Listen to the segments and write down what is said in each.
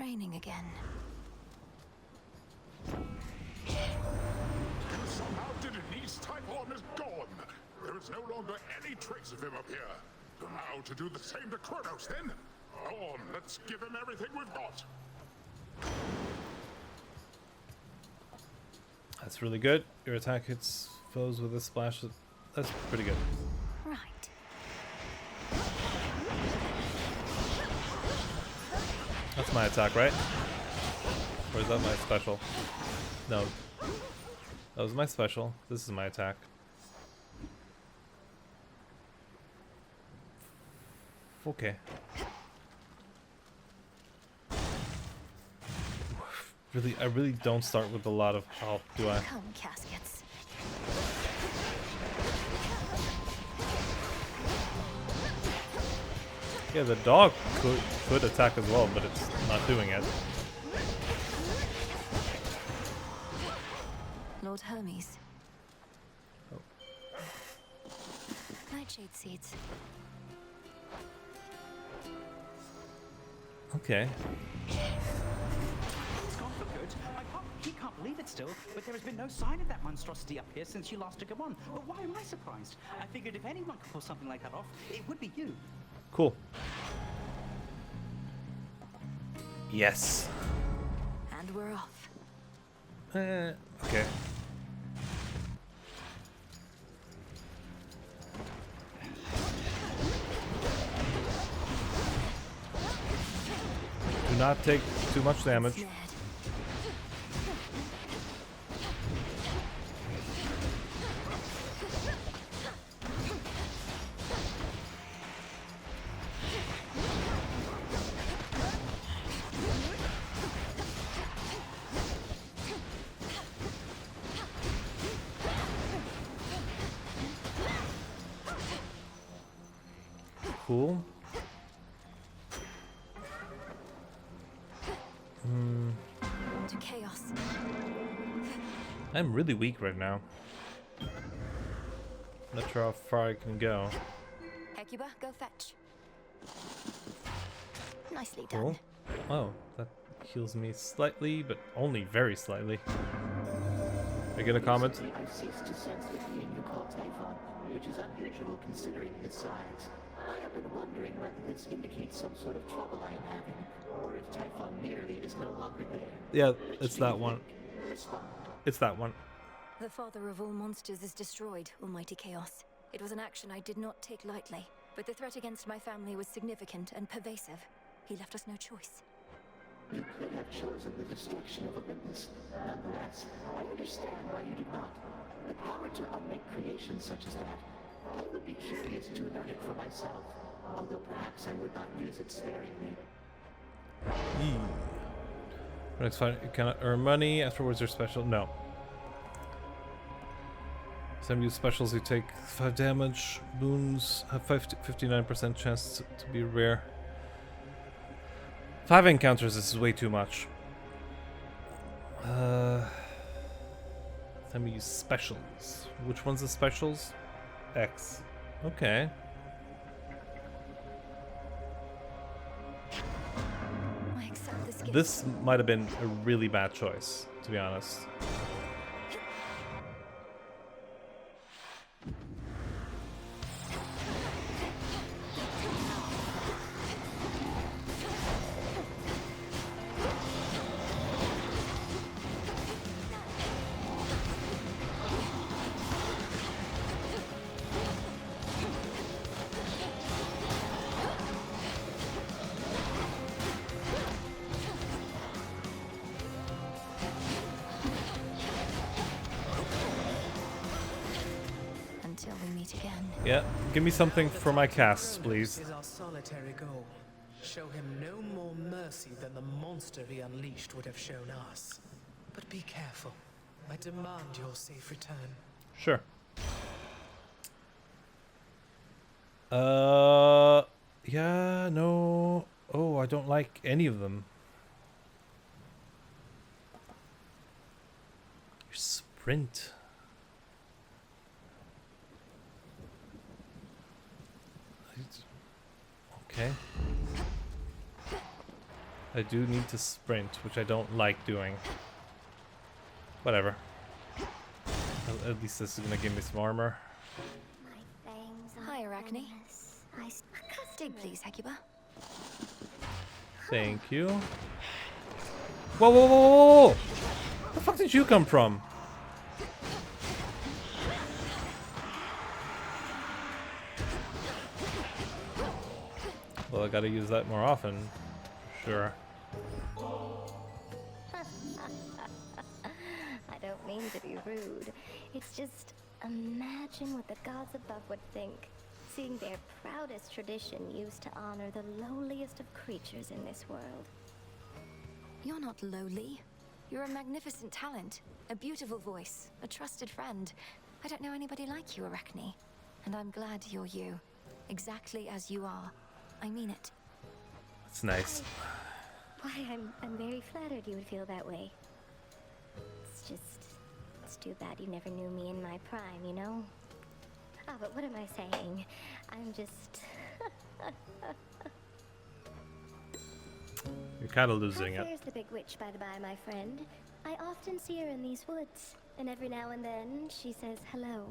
raining again. Somehow Denise Typhon is gone. There is no longer any trace of him up here. So now to do the same to Kronos, then? On, let's give him everything we've got. That's really good. Your attack hits foes with a splash. That's pretty good. Right. That's my attack, right? Or is that my special? No. That was my special. This is my attack. Okay. Really, I really don't start with a lot of health, do I? Come, caskets. Yeah, the dog could attack as well, but it's not doing it. Lord Hermes. Oh. Nightshade seeds. Okay. It's gone for good. He can't believe it still, but there has been no sign of that monstrosity up here since you last took him on. But why am I surprised? I figured if anyone could pull something like that off, it would be you. Cool. Yes. And we're off. Okay. Do not take too much damage. Snared. Cool. To chaos. I'm really weak right now. Not sure how far I can go. Hecuba, go fetch. Nicely Cool. done. Oh, that heals me slightly, but only very slightly. I get a comment? I've ceased to sense the being you call Typhon, which is unusual considering his size. I have been wondering whether this indicates some sort of trouble I am having, or if Typhon merely is no longer there. Yeah, it's that one. Respond. It's that one. The father of all monsters is destroyed, Almighty Chaos. It was an action I did not take lightly, but the threat against my family was significant and pervasive. He left us no choice. You could have chosen the destruction of Olympus. Nonetheless, I understand why you did not. The power to unmake creations such as that, I would be curious to learn it for myself, although perhaps I would not use it sparingly. Next fight, you cannot earn money. Afterwards, they're special. No. Some use specials who take 5 damage. Boons have 59% chance to be rare. 5 encounters, this is way too much. Time to use specials. Which one's the specials? X. Okay. I accept this gift. This might have been a really bad choice, to be honest. Until we meet again. Yeah, give me something for my casts, please. Is our solitary goal. Show him no more mercy than the monster he unleashed would have shown us. But be careful. I demand your safe return. Sure. Yeah, no. Oh, I don't like any of them. Your sprint. Okay. I do need to sprint, which I don't like doing. Whatever. At least this is gonna give me some armor. My fangs are Hi, Arachne. venomous. Dig, please, Hecuba. Thank you. Whoa, whoa, whoa, whoa, whoa! Where the fuck did you come from? Well, I gotta use that more often. Sure. I don't mean to be rude. It's just, imagine what the gods above would think, seeing their proudest tradition used to honor the lowliest of creatures in this world. You're not lowly. You're a magnificent talent, a beautiful voice, a trusted friend. I don't know anybody like you, Arachne. And I'm glad you're you. Exactly as you are. I mean it. That's nice. Why, I'm very flattered you would feel that way. It's too bad you never knew me in my prime, you know? Ah, but what am I saying? I'm just... You're kind of losing How it. fares the big witch, by the by, my friend? I often see her in these woods, and every now and then she says hello.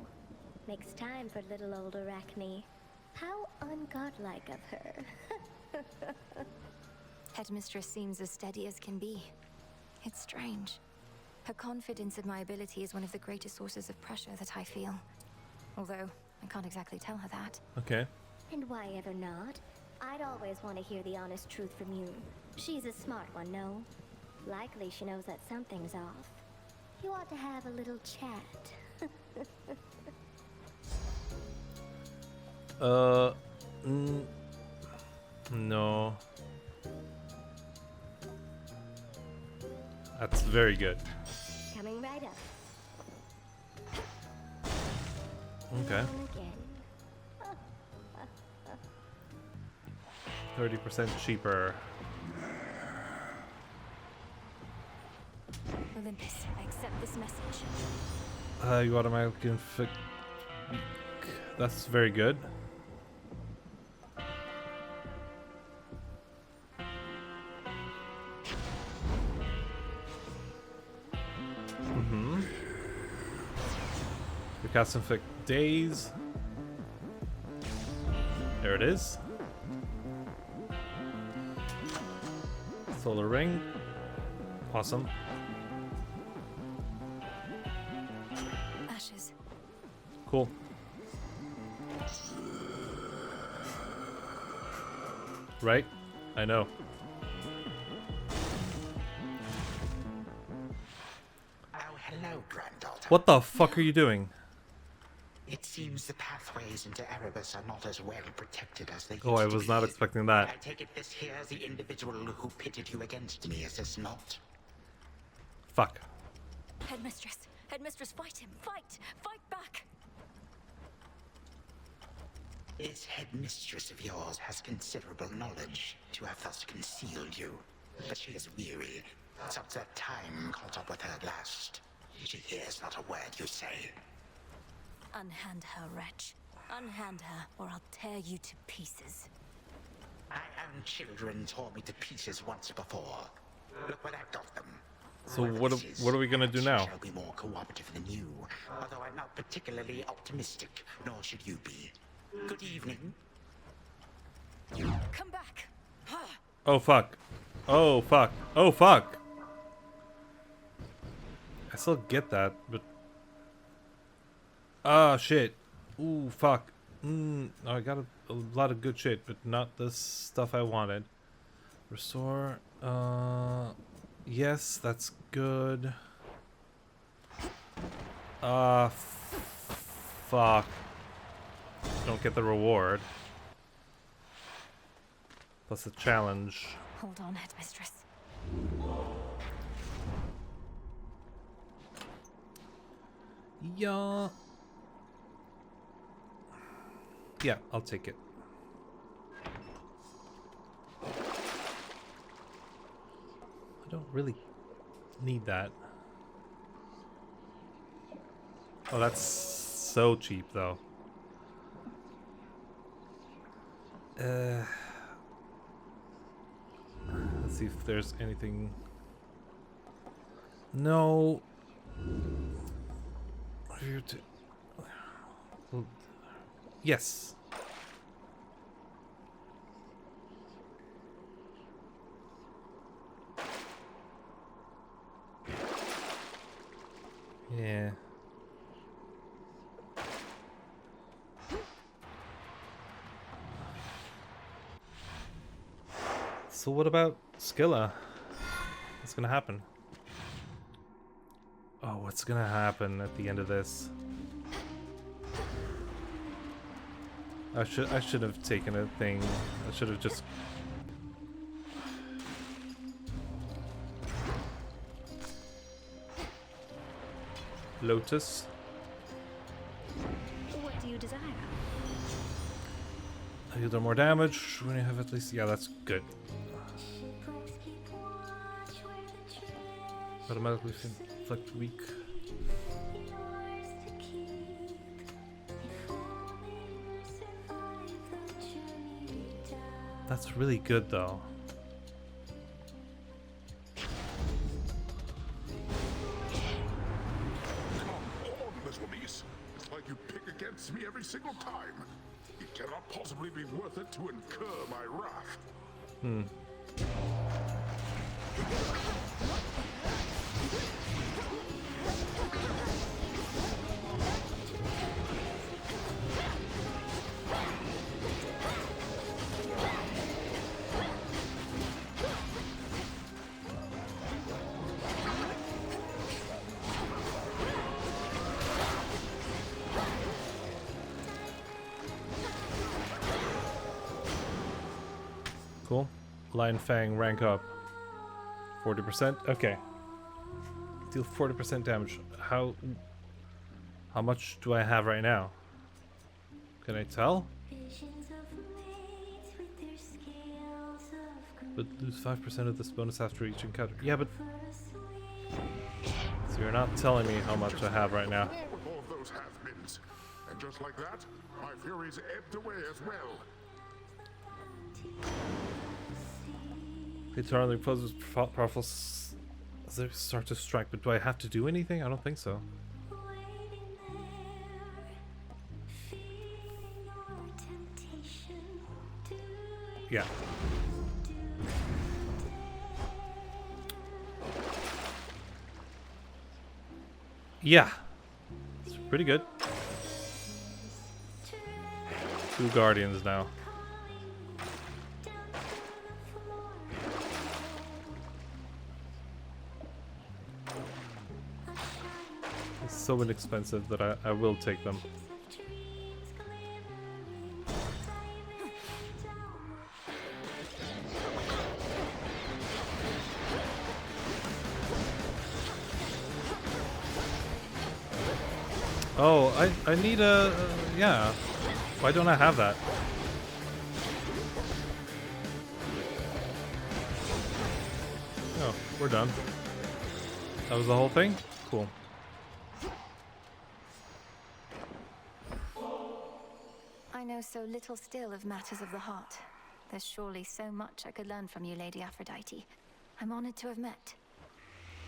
Makes time for little old Arachne. How ungodlike of her. Headmistress seems as steady as can be. It's strange. Her confidence in my ability is one of the greatest sources of pressure that I feel. Although, I can't exactly tell her that. Okay. And why ever not? I'd always want to hear the honest truth from you. She's a smart one, no? Likely she knows that something's off. You ought to have a little chat. No. That's very good. Coming right up. Okay. And again. 30% cheaper. Olympus, I accept this message. You automatically inflict. That's very good. We cast inflict days. There it is. Solar ring. Awesome. Ashes. Cool. Right? I know. Oh, hello, granddaughter. What the fuck are you doing? It seems the pathways into Erebus are not as well protected as they used Oh, I to was be. not expecting that. I take it this here's the individual who pitted you against me, is this not? Fuck. Headmistress. Headmistress, fight him. Fight. Fight back. This headmistress of yours has considerable knowledge to have thus concealed you. But she is weary. Since that time caught up with her at last. She hears not a word you say. Unhand her, wretch. Unhand her, or I'll tear you to pieces. My own children tore me to pieces once before. Look what I've got them. So Whoever what this are- is, what are we gonna do she now? shall be more cooperative than you, although I'm not particularly optimistic, nor should you be. Good evening. Come back. Oh fuck. Oh fuck. Oh fuck. I still get that, but ah shit. Ooh fuck. I got a lot of good shit, but not the stuff I wanted. Restore. Yes, that's good. Fuck. Don't get the reward. Plus a challenge. Hold on, Headmistress. Yeah. Yeah, I'll take it. I don't really need that. Oh, that's so cheap, though. Let's see if there's anything. No. Here to. Well, yes. Yeah. So what about Skilla? What's gonna happen? Oh, what's gonna happen at the end of this? I should have taken a thing. I should have just. Lotus. What do you desire? You do more damage when you have at least. Yeah, that's good. Automatically inflict weak. That's really good though. Come on, little niece. It's like you pick against me every single time. It cannot possibly be worth it to incur my wrath. Cool. Lion Fang rank up. 40%. Okay. Deal 40% damage. How much do I have right now? Can I tell? But lose 5% of this bonus after each encounter. Yeah, but so you're not telling me how much I have right now. With all of those half-mins. And just like that, my furies ebbed away as well. Eternally poses powerful as they start to strike, but do I have to do anything? I don't think so. Yeah. Yeah. It's pretty good. 2 guardians now. It's so inexpensive that I will take them. Oh, I need a yeah. Why don't I have that? Oh, we're done. That was the whole thing? Cool. I know so little still of matters of the heart. There's surely so much I could learn from you, Lady Aphrodite. I'm honored to have met.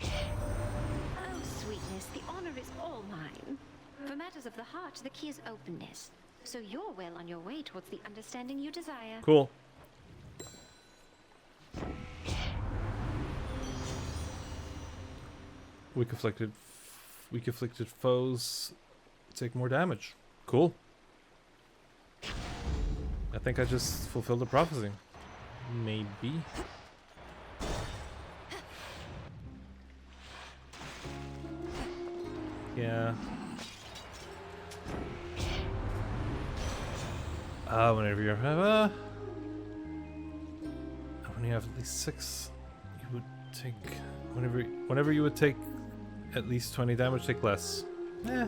Oh, sweetness, the honor is all mine. For matters of the heart, the key is openness. So you're well on your way towards the understanding you desire. Cool. Weak afflicted foes take more damage. Cool. I think I just fulfilled the prophecy. Maybe. Yeah. Whenever you have when you have at least 6, you would take whenever you would take at least 20 damage, take less. Eh.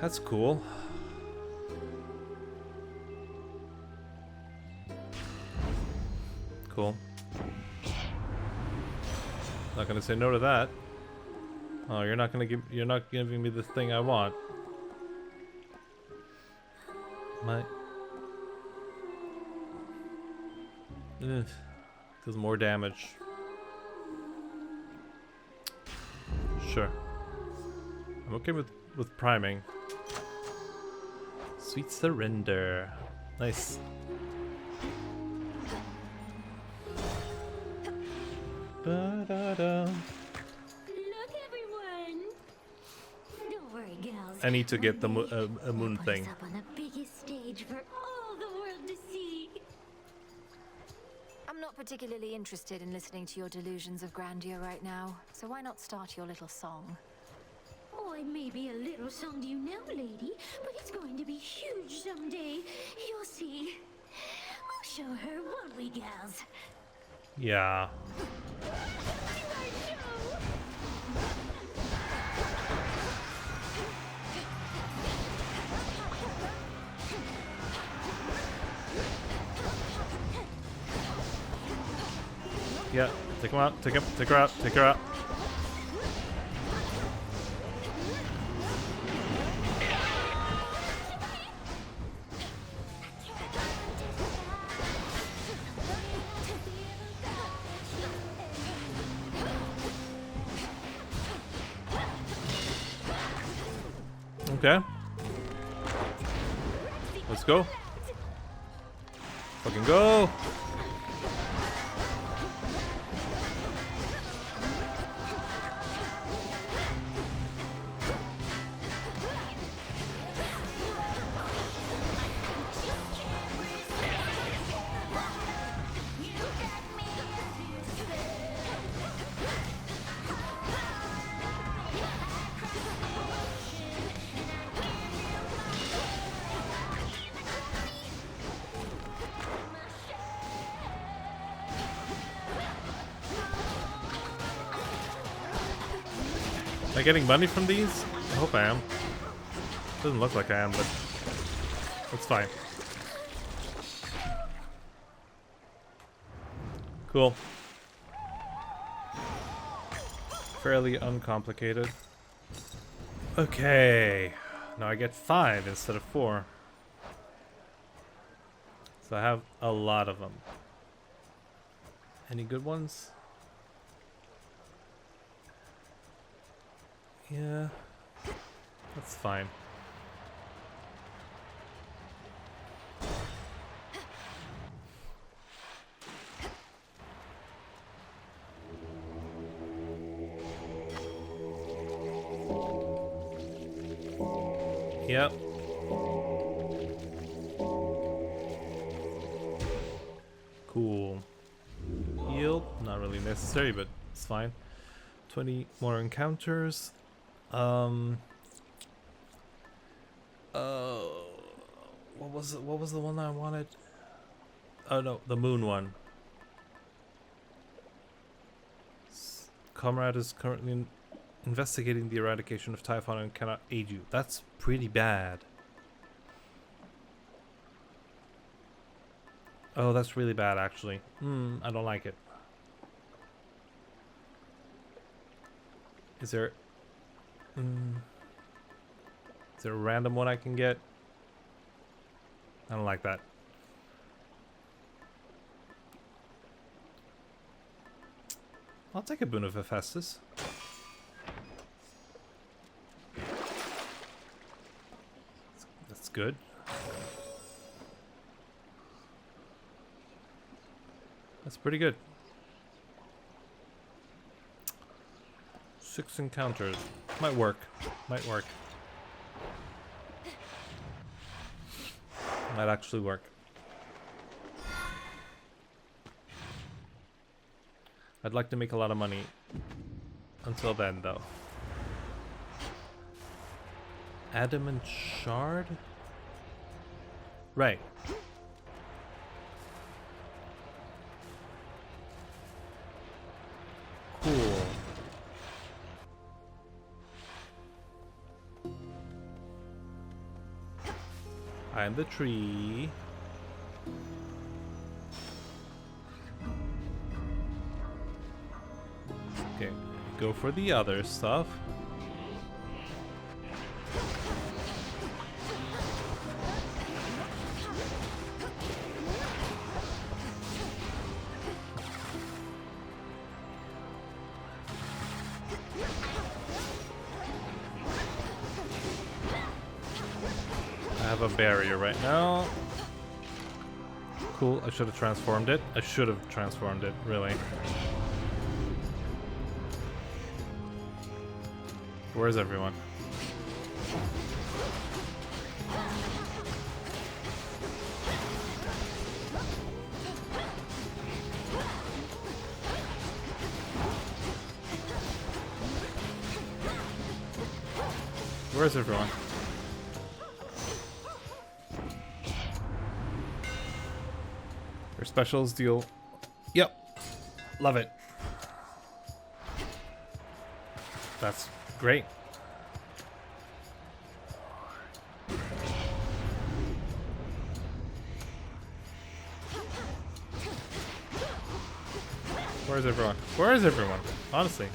That's cool. Cool. Not gonna say no to that. Oh, you're not giving me the thing I want. Does more damage. Sure. I'm okay with priming. Sweet surrender. Nice. Da-da-da. Look, everyone. Don't worry, gals. I need to get the a moon Put thing. us up on the biggest stage for all the world to see. I'm not particularly interested in listening to your delusions of grandeur right now, so why not start your little song? Oh, it may be a little song to you now, lady, but it's going to be huge someday. You'll see. We'll show her, won't we, gals? Yeah. Yeah, take him out, take her out, take her out. Okay. Let's go. Fucking go. Am I getting money from these? I hope I am. Doesn't look like I am, but it's fine. Cool. Fairly uncomplicated. Okay. Now I get 5 instead of 4. So I have a lot of them. Any good ones? Yeah, that's fine. Yep. Cool. Yield, not really necessary, but it's fine. 20 more encounters. What was the one I wanted? Oh no, the moon one. Comrade is currently investigating the eradication of Typhon and cannot aid you. That's pretty bad. Oh, that's really bad actually. I don't like it. Is there a random one I can get? I don't like that. I'll take a boon of Hephaestus. That's good. That's pretty good. 6 encounters. Might work. Might work. Might actually work. I'd like to make a lot of money until then, though. Adamant Shard? Right. Cool. I am the tree. Okay, go for the other stuff. a barrier right now. Cool, I should have transformed it. I should have transformed it, really. Where's everyone? Where's everyone? Your specials deal. Yep. Love it. That's great. Where's everyone? Where is everyone? Honestly.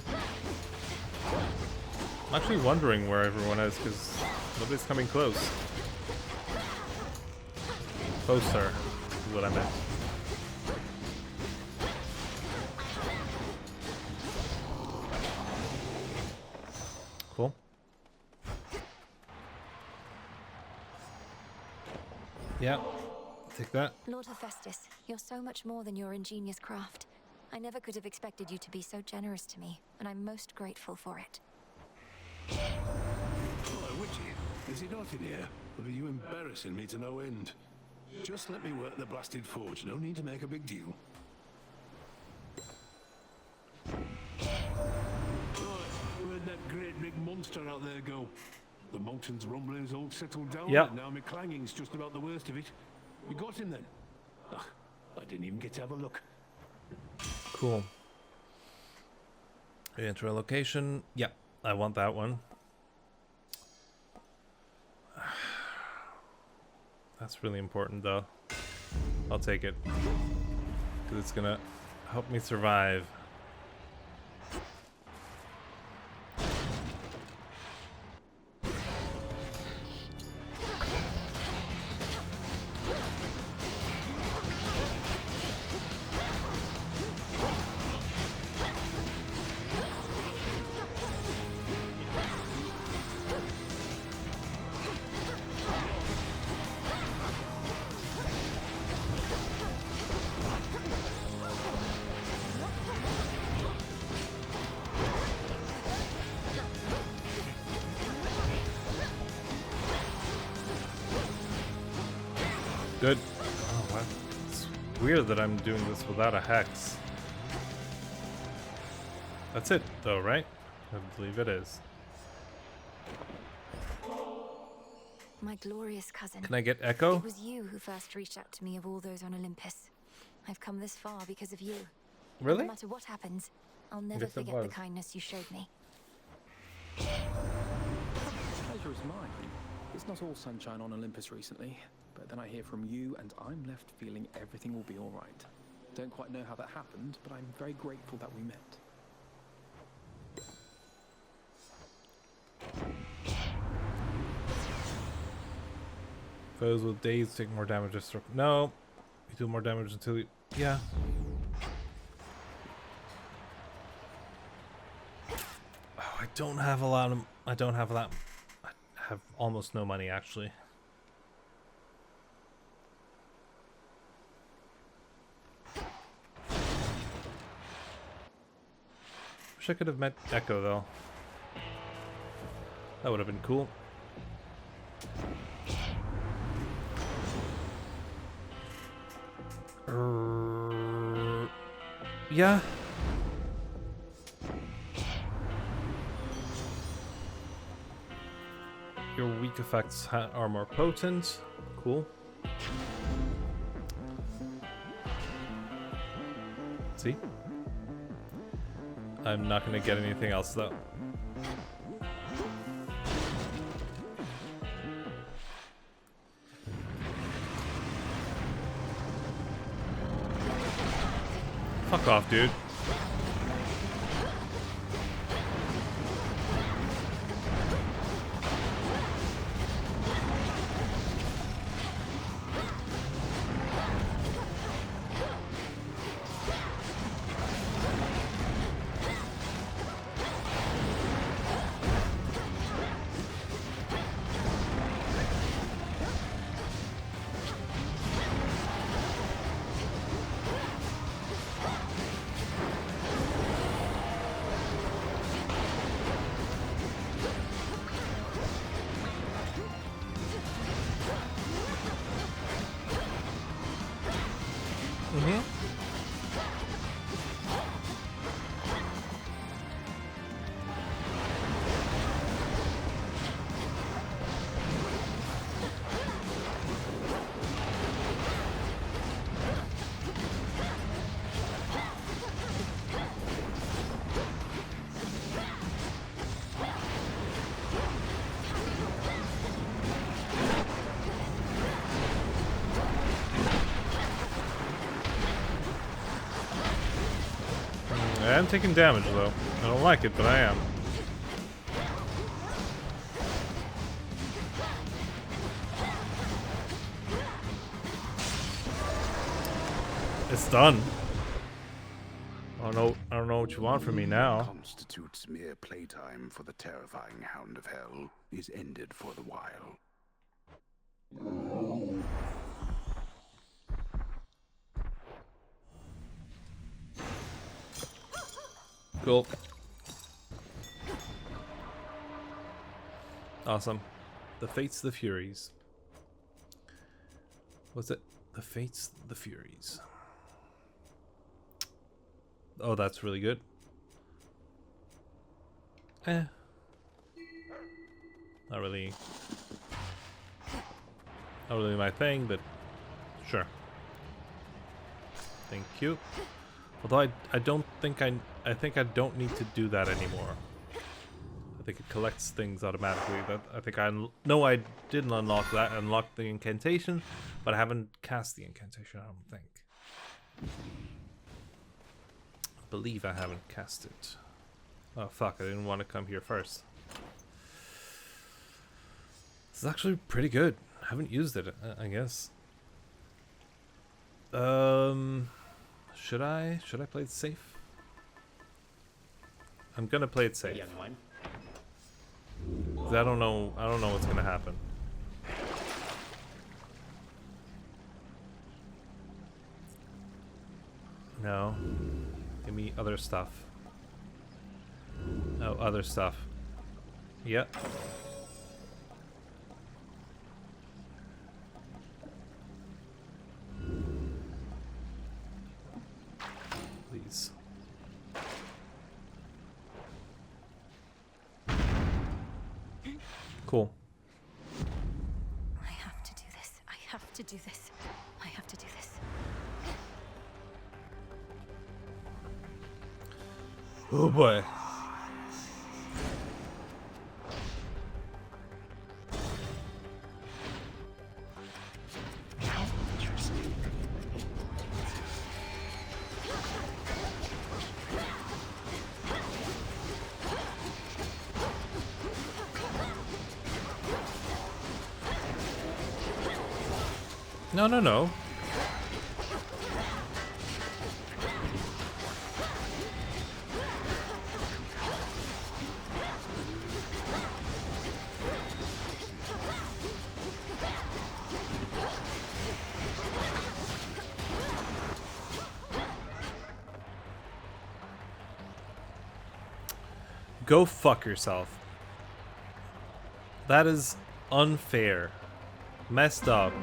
I'm actually wondering where everyone is because nobody's coming close. Closer is what I meant. Cool. Yeah, take that. Lord Hephaestus, you're so much more than your ingenious craft. I never could have expected you to be so generous to me, and I'm most grateful for it. Hello, Witchy. Is it not in here? Or are you embarrassing me to no end? Just let me work the blasted forge. No need to make a big deal. Where'd that great big monster out there go? The mountain's rumbling's all settled down. Yep. And now my clanging's just about the worst of it. You got him then? Ugh, I didn't even get to have a look. Cool. Enter a location. Yep, I want that one. That's really important though. I'll take it. Because it's gonna help me survive. Good. Oh, what? It's weird that I'm doing this without a hex. That's it, though, right? I believe it is. My glorious cousin. Can I get Echo? It was you who first reached out to me of all those on Olympus. I've come this far because of you. Really? No matter what happens, I'll never guess it forget the was. kindness you showed me. The pleasure is mine. It's not all sunshine on Olympus recently, but then I hear from you and I'm left feeling everything will be all right. Don't quite know how that happened, but I'm very grateful that we met. Foes with daze take more damage. No. You do more damage until you... Yeah. Oh, I don't have a lot of... I don't have that... I have almost no money, actually. Wish I could have met Echo, though. That would have been cool. Yeah. Your weak effects are more potent. Cool. See? I'm not gonna get anything else though. Fuck off, dude. I am taking damage though. I don't like it, but I am. It's done. I don't know what you want from me now. Constitutes mere playtime for the terrifying Hound of Hell is ended for the while. Cool. Awesome. The Fates, the Furies. What's it? The Fates, the Furies. Oh, that's really good. Not really my thing, but sure. Thank you. Although I don't think I think I don't need to do that anymore. I think it collects things automatically. I think I didn't unlock that. Unlock the incantation, but I haven't cast the incantation. I don't think. I believe I haven't cast it. Oh fuck! I didn't want to come here first. This is actually pretty good. I haven't used it. I guess. Should I play it safe? I'm gonna play it safe. Young one. 'Cause I don't know what's gonna happen. No. Give me other stuff. Oh, other stuff. Yep. Please. Cool. I have to do this. I have to do this. I have to do this. Oh boy. No, no, no. Go fuck yourself. That is unfair. Messed up.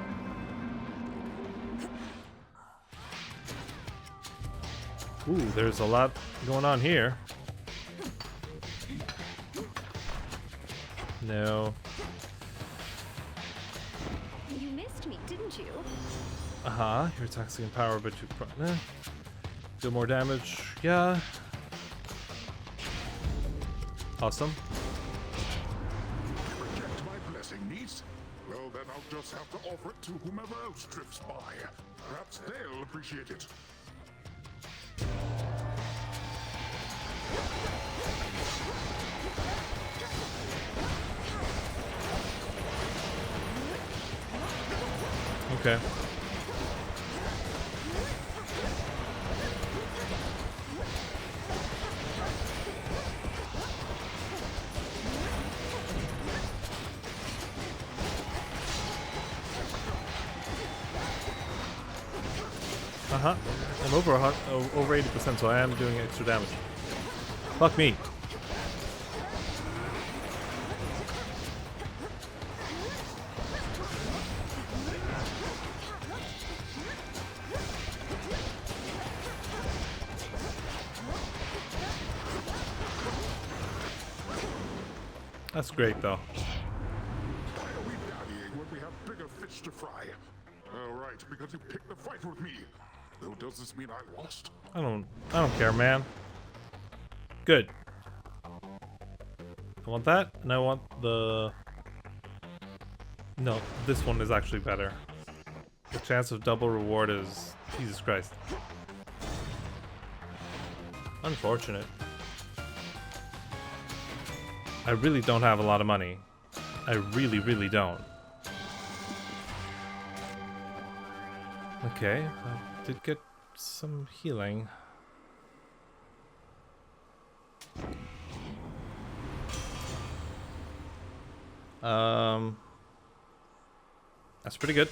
Ooh, there's a lot going on here. No. You missed me, didn't you? Uh-huh. You're toxic in power, but you do more damage. Yeah. Awesome. Reject my blessing, niece? Well, then I'll just have to offer it to whomever else drifts by. Perhaps they'll appreciate it. Okay. Uh-huh. I'm over 80%, so I am doing extra damage. Fuck me. That's great, though. Why are we dallying when we have bigger fish to fry? Oh, right, because you picked the fight with me. Though, does this mean I lost? I don't care, man. Good. I want that, and I want the... No, this one is actually better. The chance of double reward is... Jesus Christ. Unfortunate. I really don't have a lot of money. I really, really don't. Okay, I did get some healing. That's pretty good.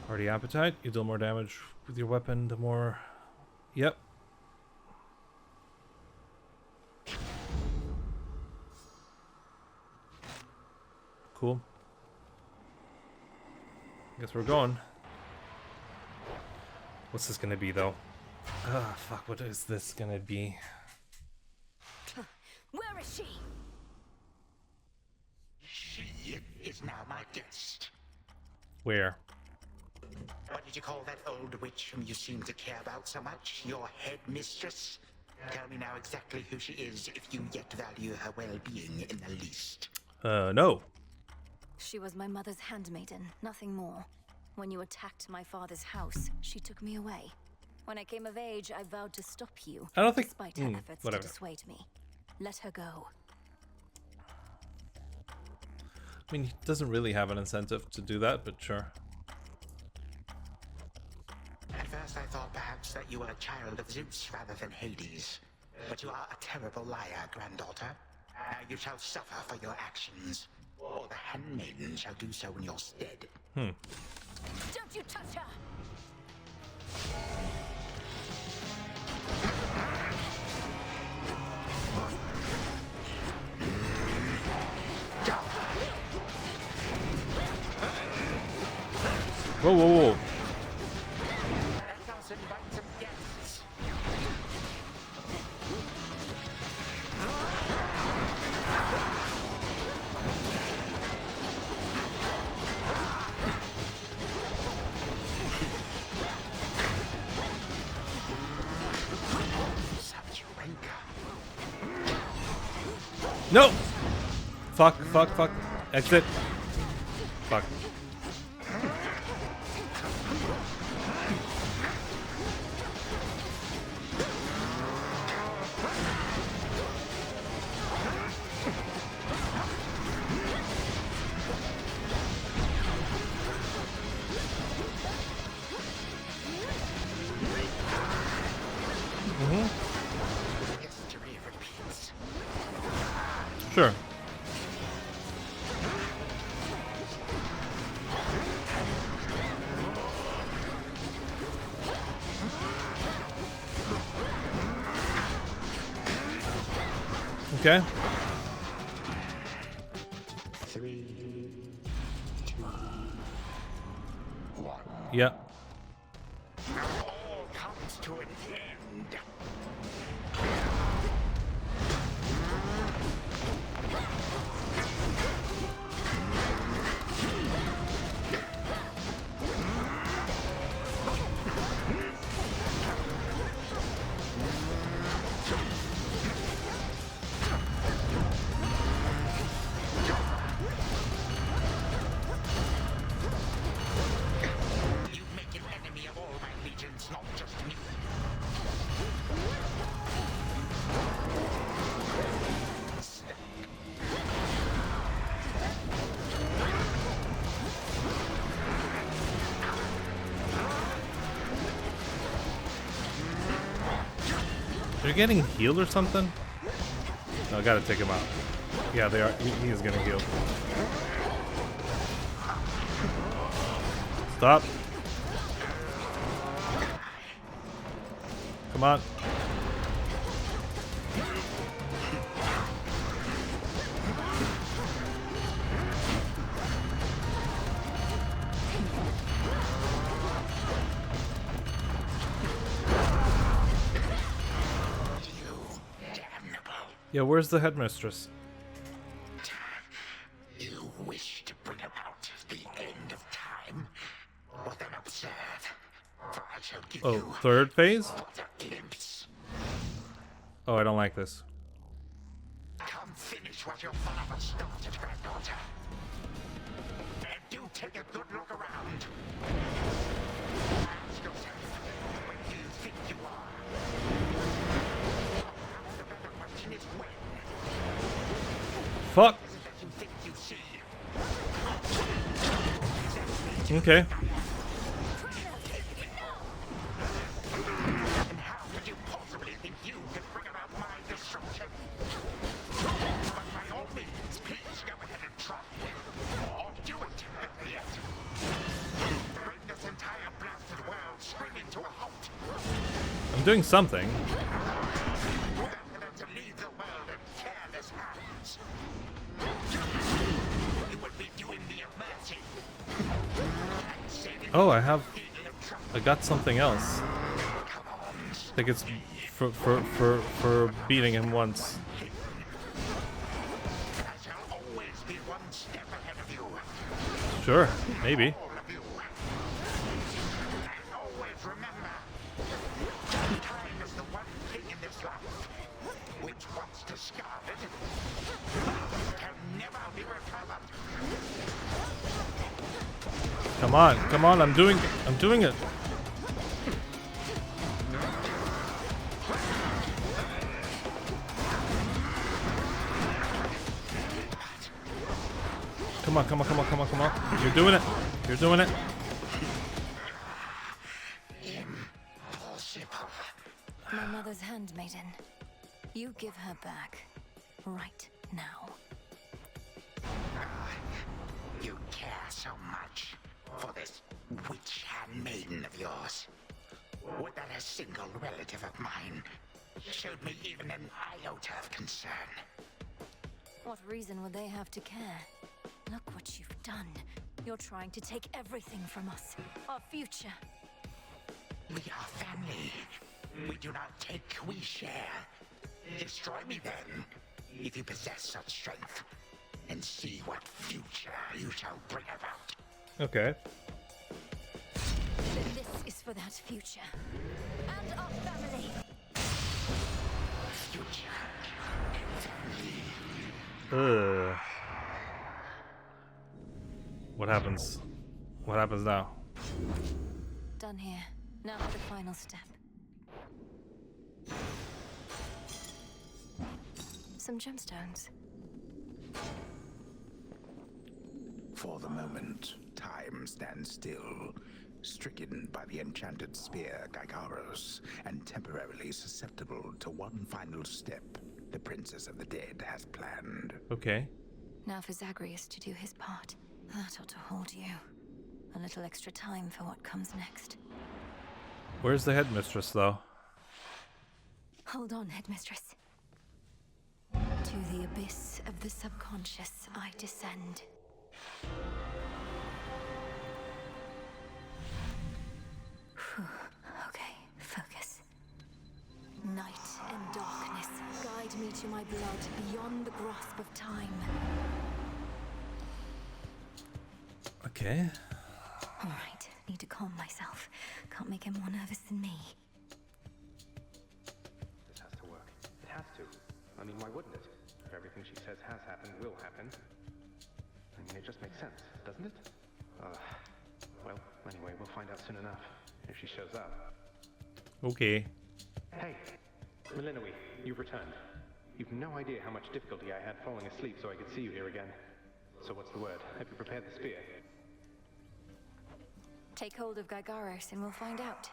Party appetite. You deal more damage with your weapon, the more... Yep. Cool. Guess we're going. What's this gonna be, though? Ah, fuck, what is this gonna be? Where is she? She is now my guest. Where? What did you call that old witch whom you seem to care about so much? Your headmistress? Tell me now exactly who she is, if you yet value her well-being in the least. No. She was my mother's handmaiden, nothing more. When you attacked my father's house, she took me away. When I came of age, I vowed to stop you. I don't think... Despite her efforts whatever. to dissuade me. Let her go. I mean, he doesn't really have an incentive to do that, but sure. At first I thought perhaps that you were a child of Zeus rather than Hades. But you are a terrible liar, granddaughter. Now you shall suffer for your actions. Or the handmaiden shall do so in your stead. Don't you touch her! Whoa, whoa, whoa. Let us invite some guests. Such rancor. No! Fuck, fuck, fuck. Exit. Fuck. History repeats. Sure. Okay. 3, 2, 1. Yeah. All comes to an end. You make an enemy of all my legions, not just me. They're getting healed or something? No, I gotta take him out. Yeah, they are. He is getting healed. Stop. Come on. Yeah, where's the headmistress? You wish to bring about the end of time? Well then observe, for I shall give Oh, you third phase? but a glimpse. Oh, I don't like this. Come finish what your father started, granddaughter. And do take a good look around. ask yourself, what do you think you are? The better question is when. Fuck. Is it that you think you see? Okay. And how could you possibly think you could bring about my destruction? But by all means, please go ahead and try. Or do it, better yet. Bring this entire blasted world screaming to a halt. I'm doing something. Better to leave the world in careless hands. You would be doing me a mercy. And saving Oh, I have. the trouble. I got something else. I think it's for beating him once. I shall always be one step ahead of you. Sure, maybe. All of you. And always remember, time is the one thing in this life which, once discarded, can never be recovered. Come on, I'm doing it. Come on. You're doing it. My mother's handmaiden. You give her back. Right now. You care so much for this witch handmaiden of yours. Would that a single relative of mine showed me even an iota of concern? What reason would they have to care? Look what you've done. You're trying to take everything from us. Our future. We are family. We do not take, we share. Destroy me then, if you possess such strength, and see what future you shall bring about. Okay. Then this is for that future. And our family. Future. Ugh. What happens? What happens now? Done here. Now for the final step. Some gemstones. For the moment, time stands still, stricken by the enchanted spear Gygaros, and temporarily susceptible to one final step the Princess of the Dead has planned. Okay. Now for Zagreus to do his part. That ought to hold you. A little extra time for what comes next. Where's the headmistress, though? Hold on, Headmistress. To the abyss of the subconscious I descend. Whew. Okay, focus. Night and darkness, guide me to my blood beyond the grasp of time. Okay. All right, need to calm myself. Can't make him more nervous than me. This has to work. It has to. I mean, why wouldn't it? If everything she says has happened, will happen. I mean, it just makes sense, doesn't it? Well, anyway, we'll find out soon enough. If she shows up. Okay. Hey, Melinoe, you've returned. You've no idea how much difficulty I had falling asleep so I could see you here again. So what's the word? Have you prepared the spear? Take hold of Gygaros and we'll find out.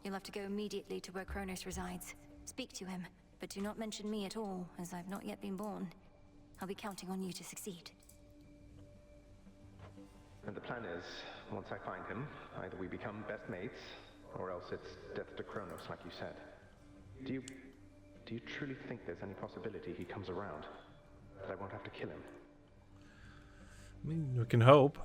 You'll have to go immediately to where Kronos resides. Speak to him, but do not mention me at all, as I've not yet been born. I'll be counting on you to succeed. And the plan is, once I find him, either we become best mates, or else it's death to Kronos, like you said. Do you truly think there's any possibility he comes around? That I won't have to kill him? I mean, we can hope.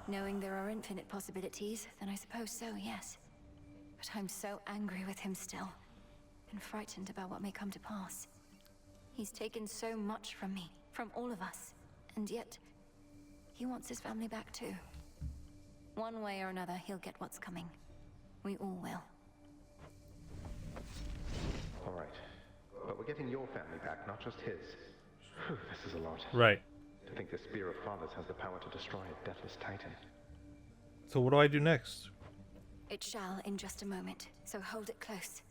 Knowing there are infinite possibilities, then I suppose so, yes. But I'm so angry with him still, and frightened about what may come to pass. He's taken so much from me, from all of us, and yet he wants his family back too. One way or another, he'll get what's coming. We all will. All right. But we're getting your family back, not just his. Whew, this is a lot. Right. To think the Spear of Fathers has the power to destroy a deathless titan. So what do I do next? It shall in just a moment, so hold it close.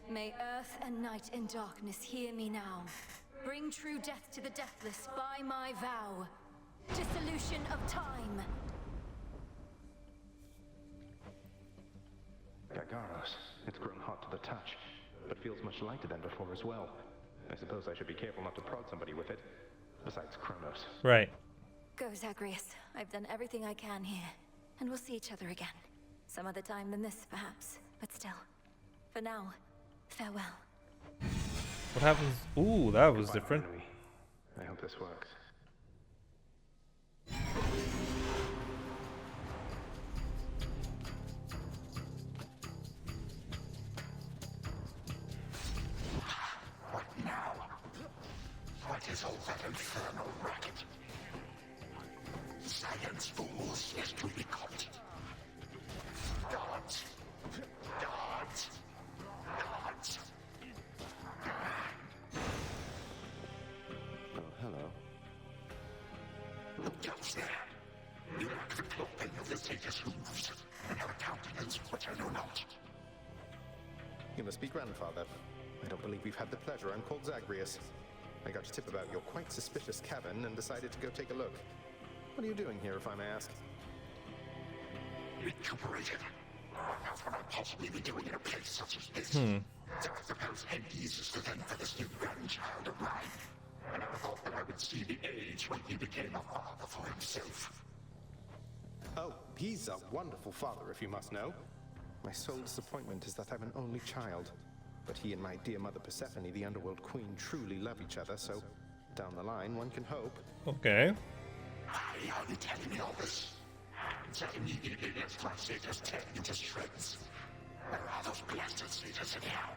May earth and night and darkness hear me now. Bring true death to the deathless by my vow. Dissolution of time. Gargaros, it's grown hot to the touch, but feels much lighter than before as well. I suppose I should be careful not to prod somebody with it. Besides Kronos. Right. Go, Zagreus. I've done everything I can here. And we'll see each other again. Some other time than this, perhaps. But still. For now, farewell. What happens? Ooh, that was Goodbye, different. Louis. I hope this works. What now? What is all that infernal racket? Silence, fools, lest we be caught. Guards! Guards! Guards! Oh, hello. Who goes there? You lack the clothing of the satyrs' hooves, and have a countenance which I know not. You must be grandfather. I don't believe we've had the pleasure. I'm called Zagreus. I got a tip about your quite suspicious cabin and decided to go take a look. What are you doing here, if I may ask? Recuperated. What else would I possibly be doing in a place such as this? So I suppose Hades is to thank for this new grandchild of mine. I never thought that I would see the age when he became a father for himself. Oh, he's a wonderful father, if you must know. My sole disappointment is that I'm an only child. But he and my dear mother Persephone, the Underworld Queen, truly love each other, so down the line, one can hope. Okay. Why are you telling me all this? That immediately left my satyrs tear into shreds. Where are those blasted satyrs anyhow?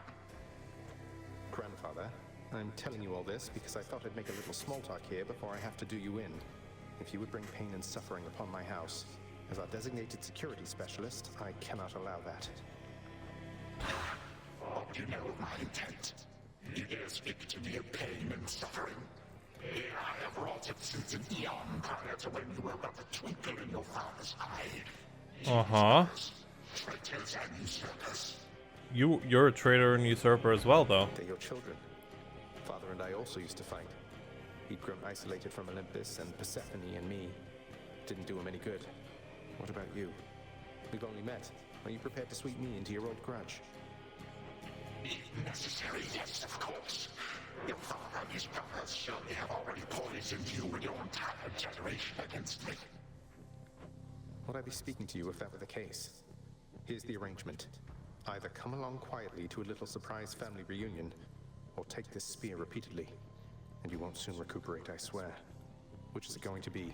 Grandfather, I'm telling you all this because I thought I'd make a little small talk here before I have to do you in. If you would bring pain and suffering upon my house, as our designated security specialist, I cannot allow that. What do you know of my intent? You dare speak to me of pain and suffering? Here I have wrought it since an eon prior to when you were but a twinkle in your father's eye. Uh-huh. Traitors and usurpers. You're a traitor and usurper as well, though. They're your children. Father and I also used to fight. He'd grown isolated from Olympus, and Persephone and me didn't do him any good. What about you? We've only met. Are you prepared to sweep me into your old grudge? If necessary, yes, of course. Your father and his brothers surely have already poisoned you and your entire generation against me. Would I be speaking to you if that were the case? Here's the arrangement. Either come along quietly to a little surprise family reunion, or take this spear repeatedly, and you won't soon recuperate, I swear. Which is it going to be?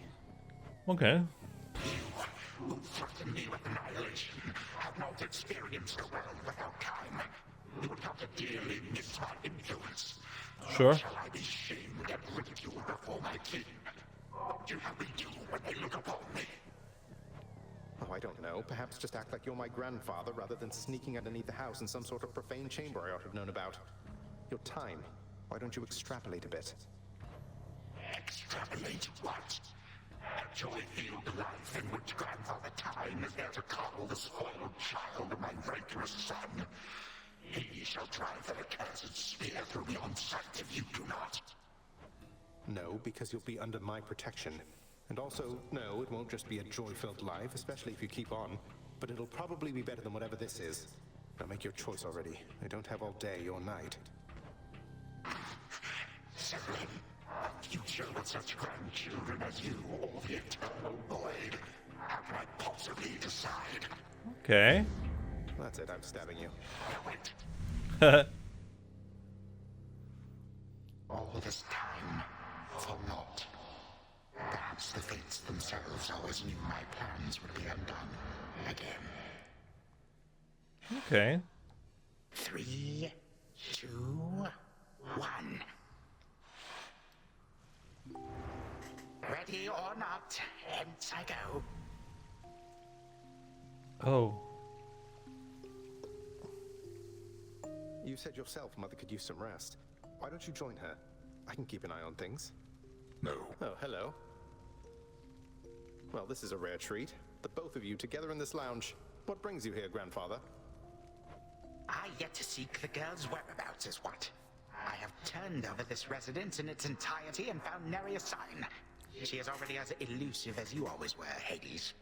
Okay. You, who threaten me with annihilation, have not experienced the world without time. You would have to dearly miss my influence. Sure. Shall I be shamed and ridiculed before my kin? What do you have me do when they look upon me? Oh, I don't know. Perhaps just act like you're my grandfather rather than sneaking underneath the house in some sort of profane chamber I ought to have known about. Your time. Why don't you extrapolate a bit? Extrapolate what? A joy-filled life in which Grandfather Time is there to coddle the spoiled child of my rancorous son. He shall drive that accursed spear through me on sight if you do not. No, because you'll be under my protection. And also, no, it won't just be a joy-filled life, especially if you keep on, but it'll probably be better than whatever this is. Now make your choice already. I don't have all day or night. Severin, a future with such grandchildren as you, or the eternal void. How can I possibly decide? Okay. That's it, I'm stabbing you. Wait. All this time, for naught. Perhaps the fates themselves always knew my plans would be undone again. Okay. 3, 2, 1. Ready or not, hence I go. Oh. You said yourself Mother could use some rest. Why don't you join her? I can keep an eye on things. No. Oh, hello. Well, this is a rare treat. The both of you together in this lounge. What brings you here, grandfather? I yet to seek the girl's whereabouts is what. I have turned over this residence in its entirety and found nary a sign. She is already as elusive as you always were, Hades.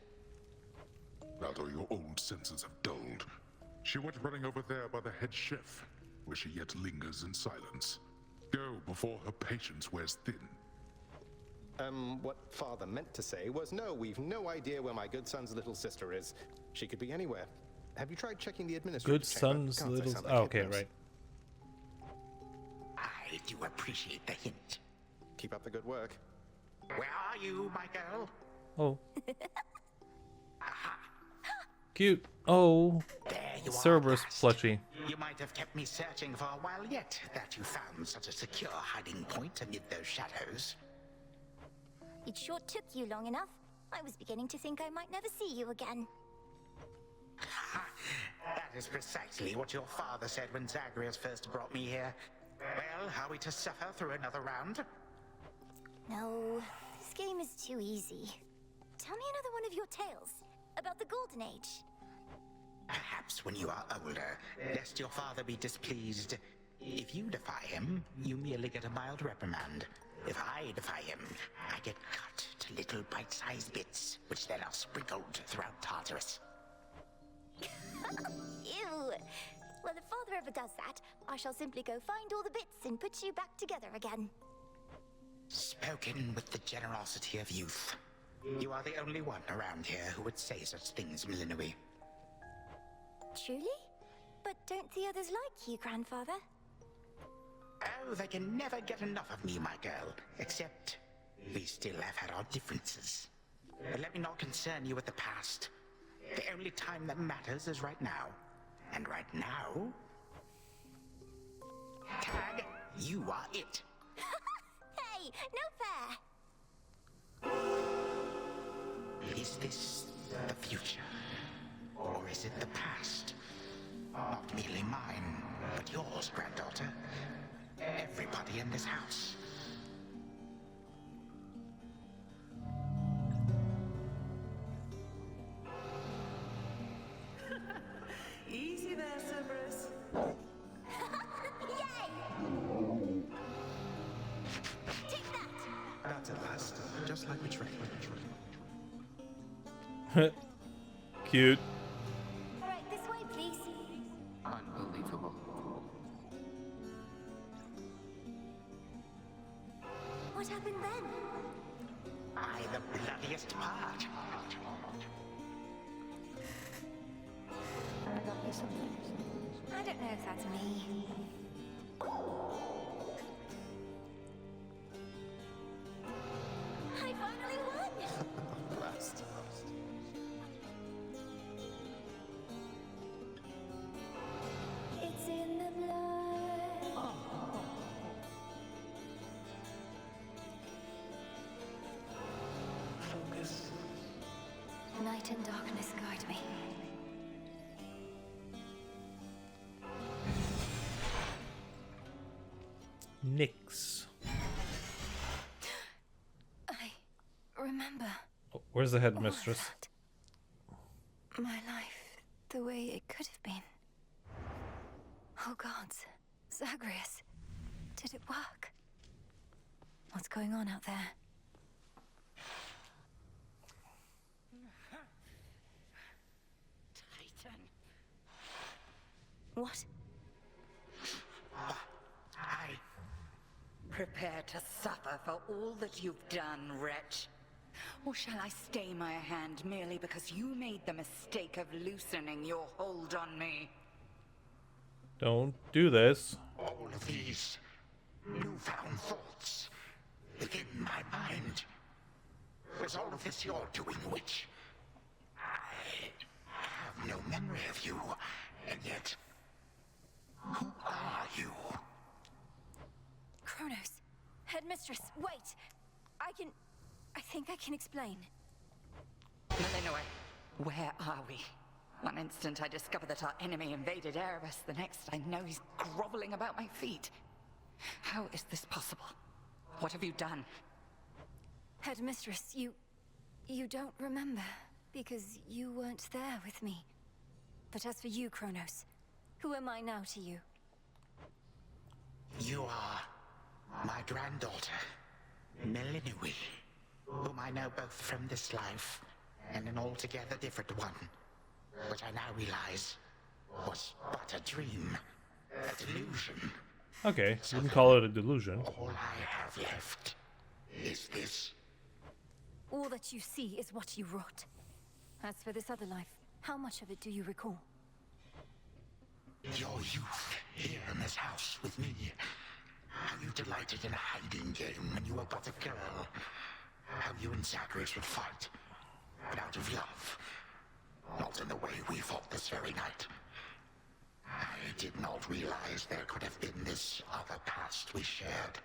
Rather, your old senses have dulled. She went running over there by the head chef, where she yet lingers in silence. Go before her patience wears thin. What father meant to say was, no, we've no idea where my good son's little sister is. She could be anywhere. Have you tried checking the administrative Good chamber? son's Can't they little. sound like Oh, okay, kittens? right. I do appreciate the hint. Keep up the good work. Where are you, my girl? Oh, Aha! cute. Oh, There you Cerberus are. plushie. You might have kept me searching for a while yet, that you found such a secure hiding point amid those shadows. It sure took you long enough. I was beginning to think I might never see you again. That is precisely what your father said when Zagreus first brought me here. Well, are we to suffer through another round? No, this game is too easy. Tell me another one of your tales about the Golden Age. Perhaps when you are older, lest your father be displeased. If you defy him, you merely get a mild reprimand. If I defy him, I get cut to little bite-sized bits, which then are sprinkled throughout Tartarus. Ew! Well, if father ever does that, I shall simply go find all the bits and put you back together again. Spoken with the generosity of youth. You are the only one around here who would say such things, Milinoe. Truly? But don't the others like you, grandfather? Oh, they can never get enough of me, my girl. Except, we still have had our differences. But let me not concern you with the past. The only time that matters is right now. And right now... Tag, you are it. Hey, no fair! Is this the future? Or is it the past? Not merely mine, but yours, granddaughter. Everybody in this house. Easy there, Cerberus. Yay! Take that! That's at last, just like we trained. Cute. All right, this way, please. Unbelievable. What happened then? I the bloodiest part. I don't know if that's me. I finally won! Last. It's in the blood. Focus. Night and darkness guide me. Nyx. I remember Oh, where's the all of headmistress? that. My life, the way it could have been. Oh gods, Zagreus, did it work? What's going on out there? Titan. What? I... Prepare to suffer for all that you've done, wretch. Or shall I stay my hand merely because you made the mistake of loosening your hold on me? Don't do this. All of these newfound thoughts within my mind. Was all of this your doing, witch? I have no memory of you, and yet... Who are you? Kronos, headmistress, wait! I think I can explain. Milinoe, where are we? One instant I discover that our enemy invaded Erebus, the next I know he's groveling about my feet. How is this possible? What have you done? Headmistress, you don't remember because you weren't there with me. But as for you, Kronos, who am I now to you? You are my granddaughter, Melinui, whom I know both from this life and an altogether different one, which I now realize was but a dream, a delusion. Okay, wouldn't call it a delusion. All I have left is this. All that you see is what you wrought. As for this other life, how much of it do you recall? Your youth here in this house with me. How you delighted in a hiding game when you were but a girl. How you and Zagreus would fight, but out of love. Not in the way we fought this very night. I did not realize there could have been this other past we shared.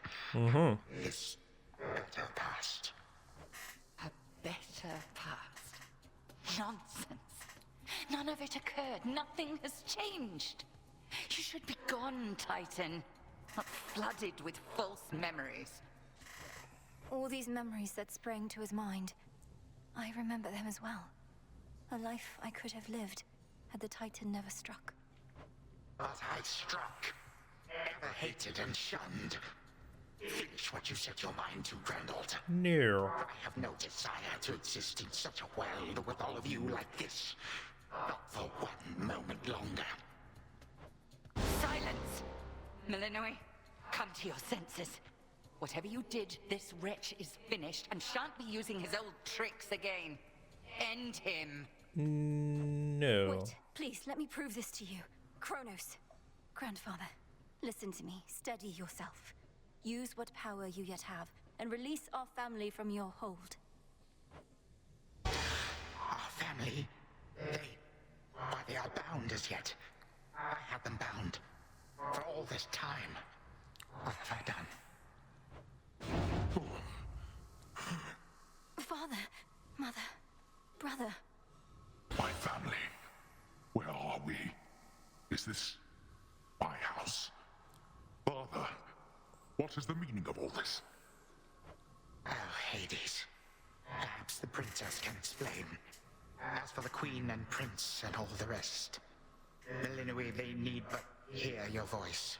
This better past. A better past? Nonsense. None of it occurred. Nothing has changed. You should be gone, Titan. Not flooded with false memories. All these memories that sprang to his mind, I remember them as well. A life I could have lived had the Titan never struck. But I struck. Ever hated and shunned. Finish what you set your mind to, granddaughter. No. I have no desire to exist in such a world with all of you like this. Not for one moment longer. Silence! Melinui, come to your senses. Whatever you did, this wretch is finished and shan't be using his old tricks again. End him. No. Wait, please, let me prove this to you. Kronos, grandfather, listen to me. Steady yourself. Use what power you yet have, and release our family from your hold. Our family? They are bound as yet. I had them bound. For all this time. What have I done? Father, mother, brother. My family. Where are we? Is this my house? Father, what is the meaning of all this? Oh, Hades. Perhaps the princess can explain. As for the queen and prince and all the rest, Melinui, they need but hear your voice.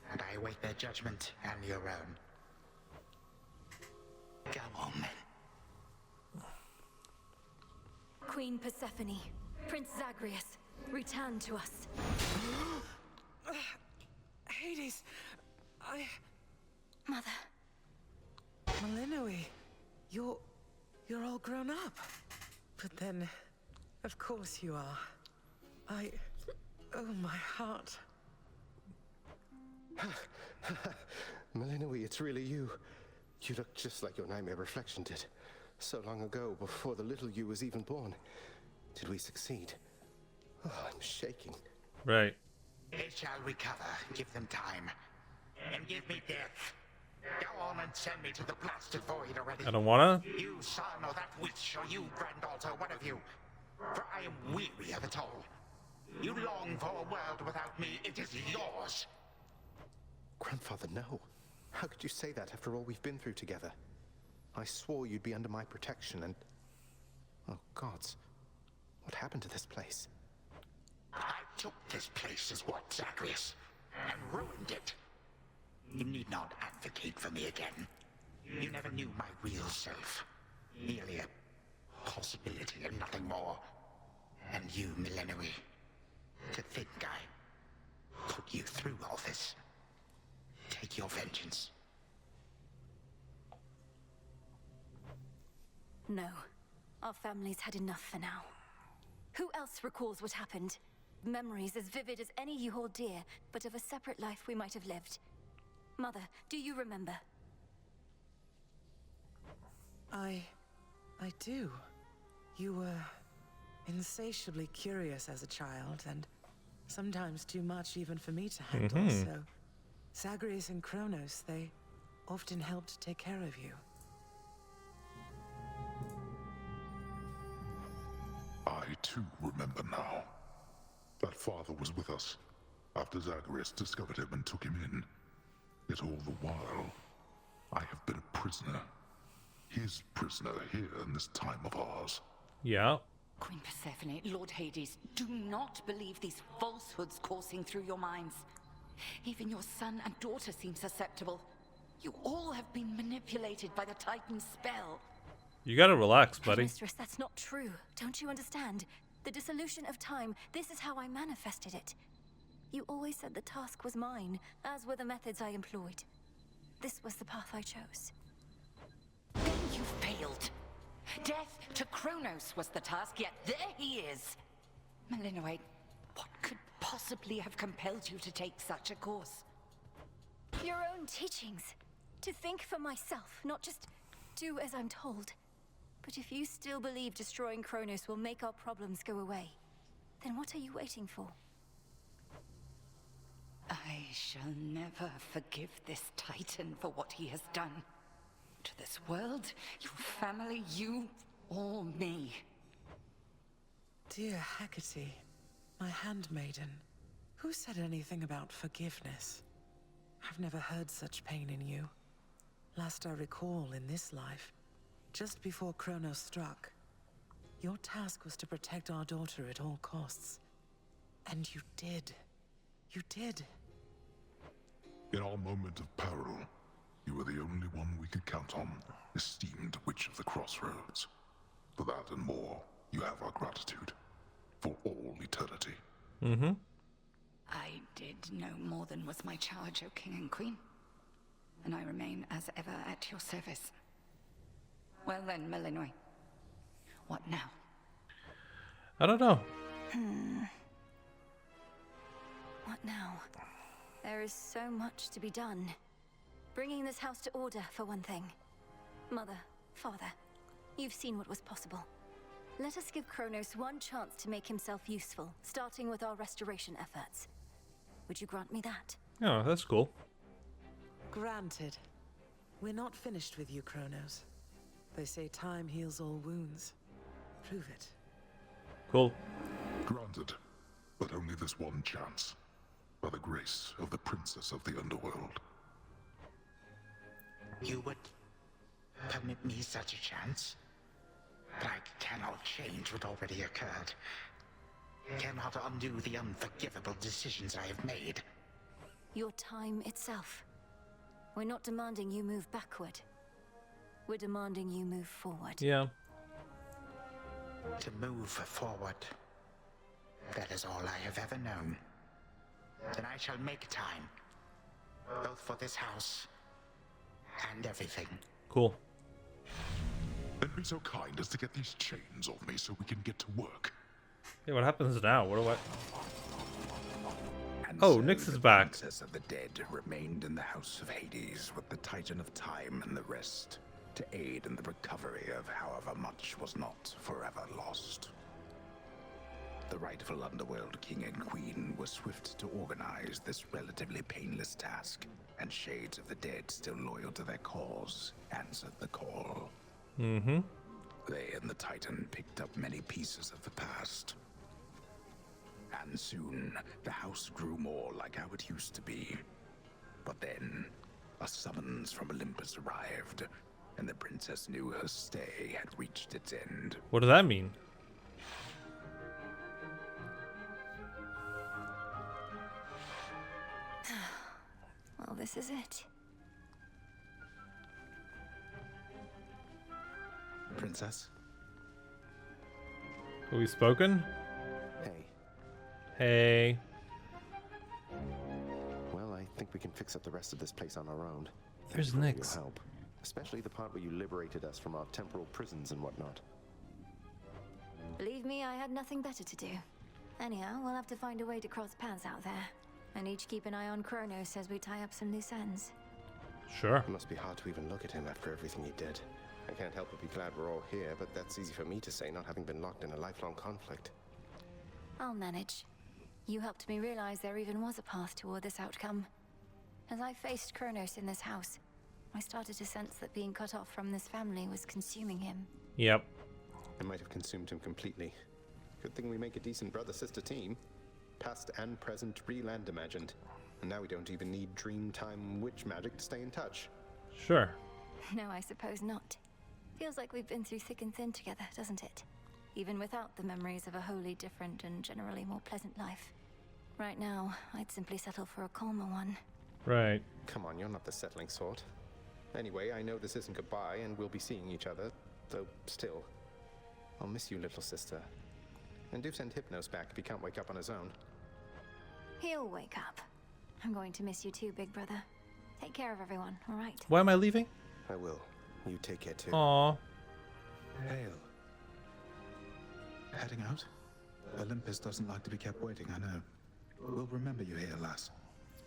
And I await their judgment and your own. Go on, then. Queen Persephone, Prince Zagreus, return to us. Hades, Mother. Melinui, you're all grown up. But then, of course you are. Oh, my heart. Melinui, it's really you. You look just like your nightmare reflection did. So long ago, before the little you was even born. Did we succeed? Oh, I'm shaking. Right. They shall recover. Give them time. And give me death. Go on and send me to the blasted void already. I don't wanna. You son or that witch, or you granddaughter, one of you. For I am weary of it all. You long for a world without me. It is yours. Grandfather, no. How could you say that after all we've been through together? I swore you'd be under my protection and... Oh, gods. What happened to this place? I took this place as what, Zagreus? And ruined it. You need not advocate for me again. You never knew my real self. Merely a possibility and nothing more. And you, Melinui. To think I put you through all this. Take your vengeance. No. Our family's had enough for now. Who else recalls what happened? Memories as vivid as any you hold dear, but of a separate life we might have lived. Mother, do you remember? I do. You were insatiably curious as a child, and sometimes too much even for me to handle, so... Zagreus and Kronos, they often helped take care of you. I too remember now. That father was with us after Zagreus discovered him and took him in. Yet all the while, I have been a prisoner. His prisoner here in this time of ours. Yeah, Queen Persephone, Lord Hades, do not believe these falsehoods coursing through your minds. Even your son and daughter seem susceptible. You all have been manipulated by the Titan's spell. You gotta relax, buddy. Mistress, that's not true. Don't you understand? The dissolution of time, this is how I manifested it. You always said the task was mine, as were the methods I employed. This was the path I chose. Then you failed. Death to Kronos was the task, yet there he is. Malinois, what could possibly have compelled you to take such a course? Your own teachings. To think for myself, not just do as I'm told. But if you still believe destroying Kronos will make our problems go away, then what are you waiting for? I shall never forgive this Titan for what he has done. To this world, your family, you, or me. Dear Hecate, my handmaiden, who said anything about forgiveness? I've never heard such pain in you. Last I recall in this life, just before Kronos struck, your task was to protect our daughter at all costs. And you did. You did. In our moment of peril, you were the only one we could count on, esteemed Witch of the Crossroads. For that and more, you have our gratitude. For all eternity. Mm-hmm. I did no more than was my charge, O King and Queen. And I remain as ever at your service. Well then, Malinois. What now? I don't know. What now? There is so much to be done. Bringing this house to order, for one thing. Mother, father, you've seen what was possible. Let us give Kronos one chance to make himself useful, starting with our restoration efforts. Would you grant me that? Oh, that's cool. Granted. We're not finished with you, Kronos. They say time heals all wounds. Prove it. Cool. Granted, but only this one chance. By the grace of the Princess of the Underworld. You would permit me such a chance? But I cannot change what already occurred. Cannot undo the unforgivable decisions I have made. Your time itself. We're not demanding you move backward. We're demanding you move forward. Yeah. To move forward. That is all I have ever known. Then I shall make time. Both for this house and everything. Cool. Then be so kind as to get these chains off me so we can get to work. Yeah, what happens now? What do I... And Oh, so Nyx is the back. Princess of the Dead remained in the House of Hades with the Titan of Time and the rest, to aid in the recovery of however much was not forever lost. The rightful Underworld King and Queen were swift to organize this relatively painless task, and Shades of the Dead, still loyal to their cause, answered the call. Mm-hmm. They and the Titan picked up many pieces of the past. And soon, the house grew more like how it used to be. But then, a summons from Olympus arrived, and the princess knew her stay had reached its end. What does that mean? Well, this is it. Princess? Have we spoken? Hey. Hey. Well, I think we can fix up the rest of this place on our own. There's Thanks for all your Nyx. help. Especially the part where you liberated us from our temporal prisons and whatnot. Believe me, I had nothing better to do. Anyhow, we'll have to find a way to cross paths out there. And each keep an eye on Kronos as we tie up some loose ends. Sure. It must be hard to even look at him after everything he did. I can't help but be glad we're all here, but that's easy for me to say, not having been locked in a lifelong conflict. I'll manage. You helped me realize there even was a path toward this outcome. As I faced Kronos in this house, I started to sense that being cut off from this family was consuming him. Yep. It might have consumed him completely. Good thing we make a decent brother-sister team. Past and present real and imagined. And now we don't even need Dreamtime witch magic to stay in touch. Sure. No, I suppose not. Feels like we've been through thick and thin together, doesn't it? even without the memories of a wholly different and generally more pleasant life. Right now, I'd simply settle for a calmer one. Right. Come on, you're not the settling sort. Anyway, I know this isn't goodbye, and we'll be seeing each other, though still. I'll miss you, little sister. And do send Hypnos back if he can't wake up on his own. He'll wake up. I'm going to miss you too, big brother. Take care of everyone, all right? Why am I leaving? I will. You take care too. Aww. Hail. Heading out? Olympus doesn't like to be kept waiting, I know. We'll remember you here, lass.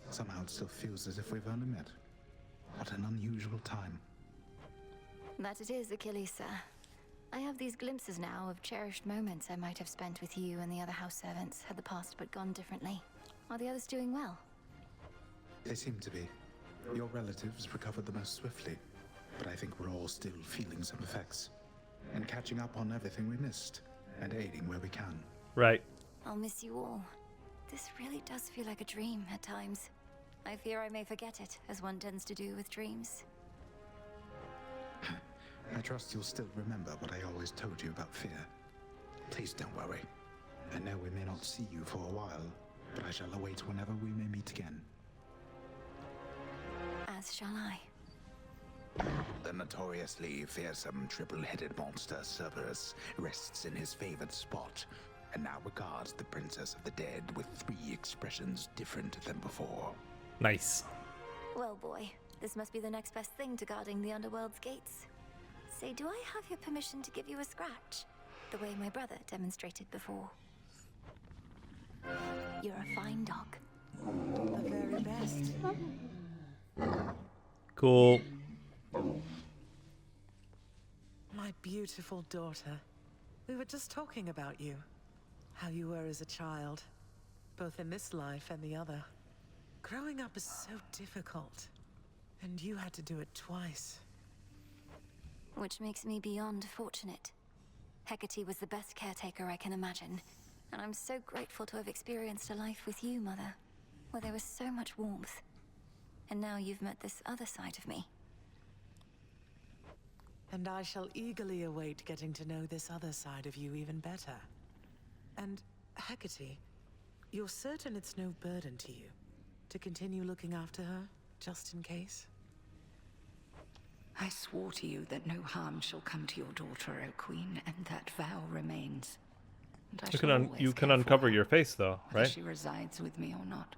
Somehow it still feels as if we've only met. What an unusual time. That it is, Achilles, sir. I have these glimpses now of cherished moments I might have spent with you and the other house servants had the past but gone differently. Are the others doing well? They seem to be. Your relatives recovered the most swiftly, but I think we're all still feeling some effects. And catching up on everything we missed, and aiding where we can. Right. I'll miss you all. This really does feel like a dream at times. I fear I may forget it, as one tends to do with dreams. I trust you'll still remember what I always told you about fear. Please don't worry. I know we may not see you for a while, but I shall await whenever we may meet again. As shall I. The notoriously fearsome triple-headed monster Cerberus rests in his favored spot, and now regards the Princess of the Dead with 3 expressions different than before. Nice. Well, boy, this must be the next best thing to guarding the Underworld's gates. Say, do I have your permission to give you a scratch? The way my brother demonstrated before. You're a fine dog. The very best. Cool. My beautiful daughter. We were just talking about you. How you were as a child. Both in this life and the other. Growing up is so difficult. And you had to do it twice. Which makes me beyond fortunate. Hecate was the best caretaker I can imagine. And I'm so grateful to have experienced a life with you, Mother. Where there was so much warmth. And now you've met this other side of me. And I shall eagerly await getting to know this other side of you even better. And, Hecate, you're certain it's no burden to you to continue looking after her, just in case? I swore to you that no harm shall come to your daughter, O Queen, and that vow remains. And I shall always You can care for uncover her, your face, though, whether right? she resides with me or not.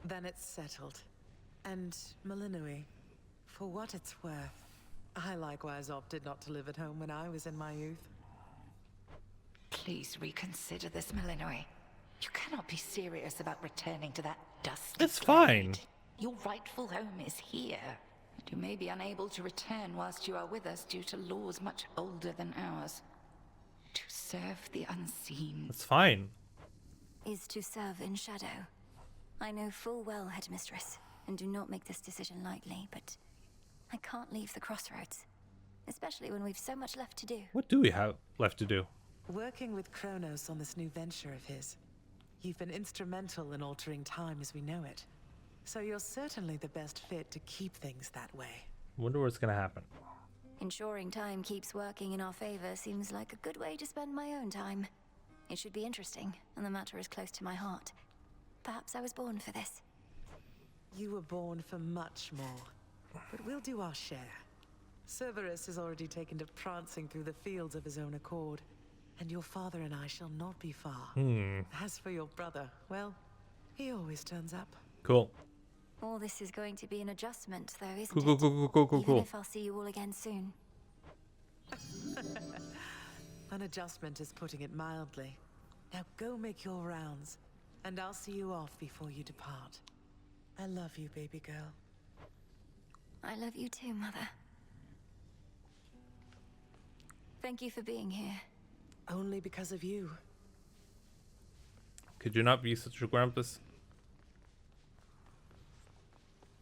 Then it's settled. And, Malinui, for what it's worth, I likewise opted not to live at home when I was in my youth. Please reconsider this, Malinui. You cannot be serious about returning to that dusty It's fine. glade. Your rightful home is here. And you may be unable to return whilst you are with us due to laws much older than ours. To serve the unseen. It's fine. Is to serve in shadow. I know full well, Headmistress, and do not make this decision lightly, but I can't leave the crossroads. Especially when we've so much left to do. What do we have left to do? Working with Kronos on this new venture of his. You've been instrumental in altering time as we know it. So you're certainly the best fit to keep things that way. Wonder what's gonna happen. Ensuring time keeps working in our favor seems like a good way to spend my own time. It should be interesting, and the matter is close to my heart. Perhaps I was born for this. You were born for much more. But we'll do our share. Cerberus has already taken to prancing through the fields of his own accord. And your father and I shall not be far. As for your brother, well, he always turns up. Cool. All this is going to be an adjustment, though, isn't Cool, it? Even cool. if I'll see you all again soon. An adjustment is putting it mildly. Now go make your rounds, and I'll see you off before you depart. I love you, baby girl. I love you too, Mother. Thank you for being here. Only because of you. Could you not be such a Grampus?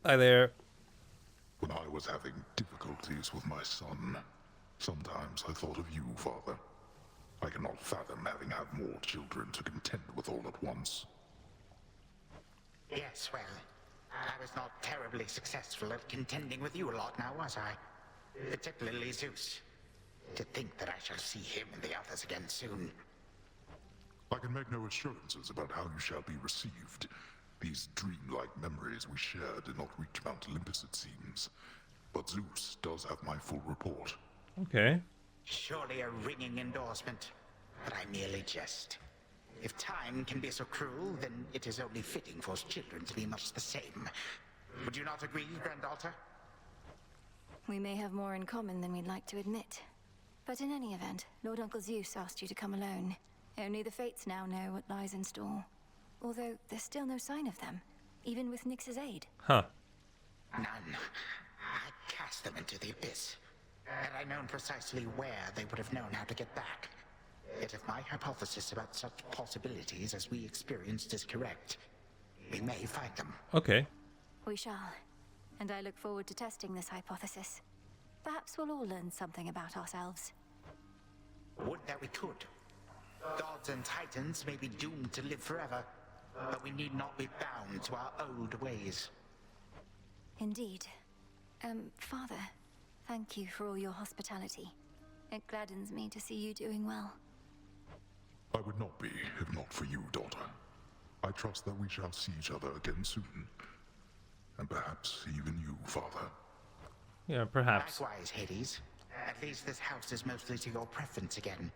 Hi there. When I was having difficulties with my son, sometimes I thought of you, Father. I cannot fathom having had more children to contend with all at once. Yes, well, I was not terribly successful at contending with you a lot now, was I? Particularly Zeus. To think that I shall see him and the others again soon. I can make no assurances about how you shall be received. These dreamlike memories we share did not reach Mount Olympus, it seems. But Zeus does have my full report. Okay. Surely a ringing endorsement, but I merely jest. If time can be so cruel, then it is only fitting for children to be much the same. Would you not agree, Granddaughter? We may have more in common than we'd like to admit. But in any event, Lord Uncle Zeus asked you to come alone. Only the Fates now know what lies in store. Although there's still no sign of them, even with Nyx's aid. Huh. None. I cast them into the abyss. Had I known precisely where, they would have known how to get back. Yet if my hypothesis about such possibilities as we experienced is correct, we may find them. Okay. We shall. And I look forward to testing this hypothesis. Perhaps we'll all learn something about ourselves. Would that we could. Gods and titans may be doomed to live forever, but we need not be bound to our old ways. Indeed. Father, thank you for all your hospitality. It gladdens me to see you doing well. I would not be, if not for you, daughter. I trust that we shall see each other again soon. And perhaps even you, father. Yeah, perhaps. Likewise, Hades. At least this house is mostly to your preference again.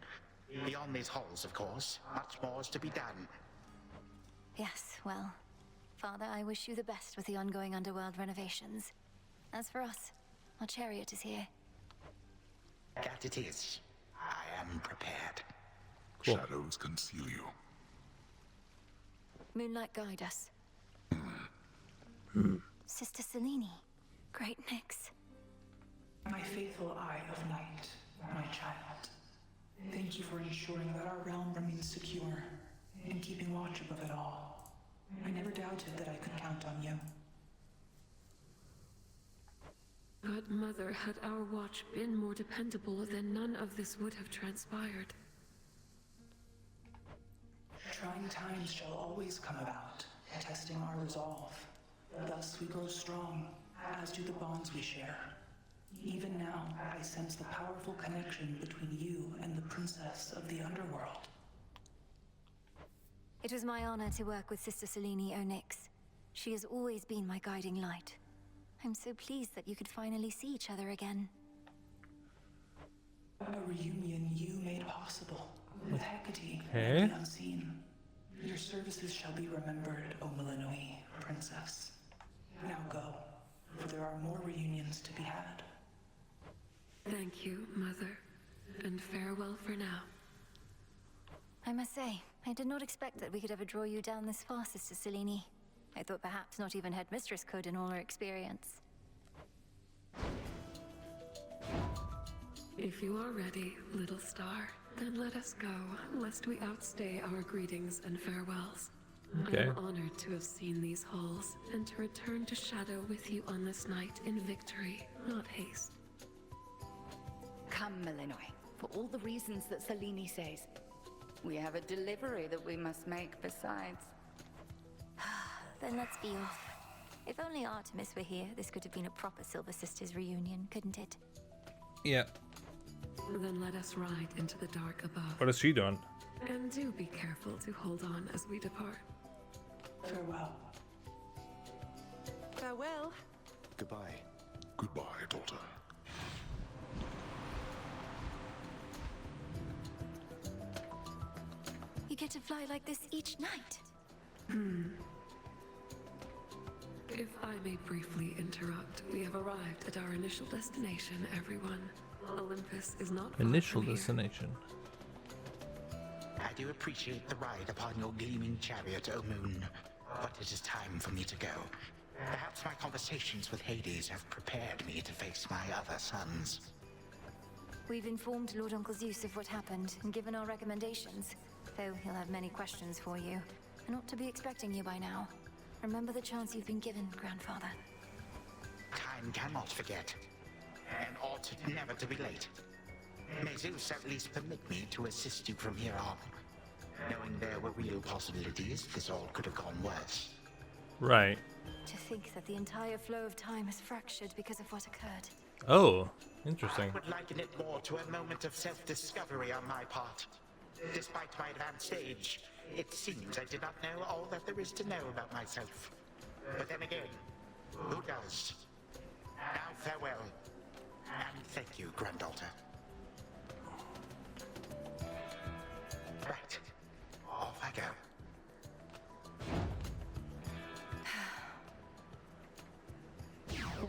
Beyond these halls, of course, much more is to be done. Yes, well, Father, I wish you the best with the ongoing underworld renovations. As for us, our chariot is here. That it is. I am prepared. Cool. Shadows conceal you. Moonlight guide us. Sister Selene. Great Nyx. My faithful Eye of Night, my child. Thank you for ensuring that our realm remains secure and keeping watch above it all. I never doubted that I could count on you. But Mother, had our watch been more dependable, then none of this would have transpired. Trying times shall always come about, testing our resolve. Thus we grow strong, as do the bonds we share. Even now, I sense the powerful connection between you and the princess of the underworld. It was my honor to work with Sister Selene Onyx. She has always been my guiding light. I'm so pleased that you could finally see each other again. A reunion you made possible, with Hecate Okay. and the unseen. Your services shall be remembered, O Millenoi, princess. Now go, for there are more reunions to be had. Thank you, Mother, and farewell for now. I must say, I did not expect that we could ever draw you down this far, Sister Selene. I thought perhaps not even Headmistress could in all her experience. If you are ready, little star, then let us go, lest we outstay our greetings and farewells. Okay. I am honored to have seen these halls, and to return to Shadow with you on this night in victory, not haste. Come, Millenoi, for all the reasons that Selene says. We have a delivery that we must make besides. Then let's be off. If only Artemis were here, this could have been a proper Silver Sisters reunion, couldn't it? Yeah. Then let us ride into the dark above. What is she doing? And do be careful to hold on as we depart. Farewell. Farewell. Goodbye. Goodbye, daughter. You get to fly like this each night. If I may briefly interrupt, we have arrived at our initial destination, everyone. Olympus is not far Initial from here. destination. I do appreciate the ride upon your gleaming chariot, O Moon, but it is time for me to go. Perhaps my conversations with Hades have prepared me to face my other sons. We've informed Lord Uncle Zeus of what happened and given our recommendations, though he'll have many questions for you. And ought to be expecting you by now. Remember the chance you've been given, Grandfather. Time cannot forget, and ought never to be late. May Zeus at least permit me to assist you from here on. Knowing there were real possibilities, this all could have gone worse. Right. To think that the entire flow of time is fractured because of what occurred. Oh. Interesting. I would liken it more to a moment of self-discovery on my part. Despite my advanced age, it seems I did not know all that there is to know about myself. But then again, who does? Now farewell, and thank you, granddaughter. Right, off I go.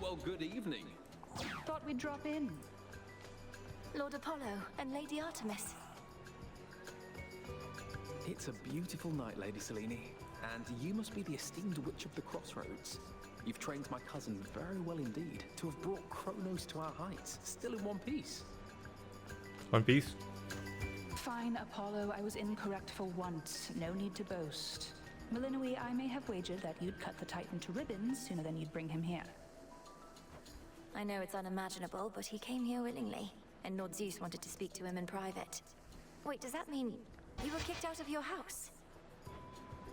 Well, good evening. Thought we'd drop in. Lord Apollo and Lady Artemis. It's a beautiful night, Lady Selene, and you must be the esteemed Witch of the Crossroads. You've trained my cousin very well indeed to have brought Kronos to our heights, still in one piece. One Piece? Fine, Apollo, I was incorrect for once. No need to boast. Melinoi, I may have wagered that you'd cut the Titan to ribbons sooner than you'd bring him here. I know it's unimaginable, but he came here willingly, and Lord Zeus wanted to speak to him in private. Wait, does that mean you were kicked out of your house?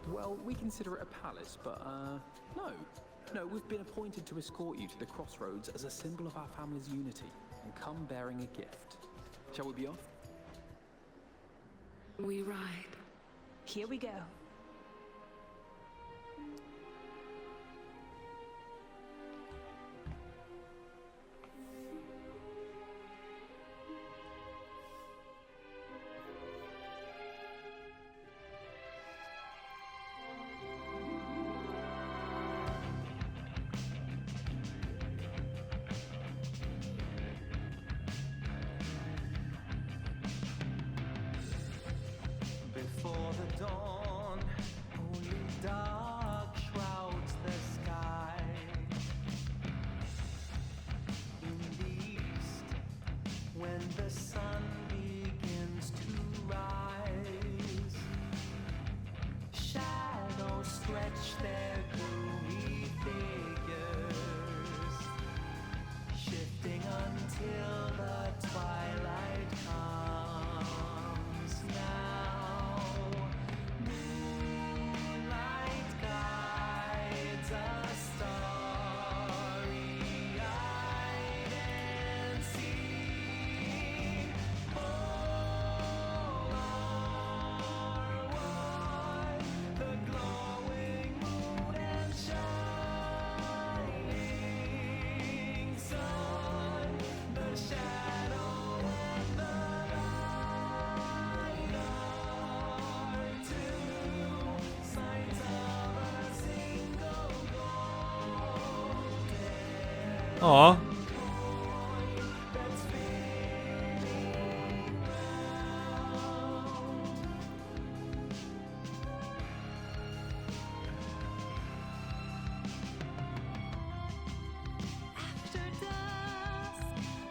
Well, we consider it a palace, but, no. No, we've been appointed to escort you to the Crossroads as a symbol of our family's unity, and come bearing a gift. Shall we be off? We ride. Here we go. Before the dawn, only dark shrouds the sky. In the east, when the sun begins to rise, shadows stretch their gloomy figures, shifting until the twilight comes now. Moonlight guides us starry-eyed and see all are one, the glowing moon and shining sun, the shadow and the light are two signs of a single golden Aw. that's spinning round. After dusk,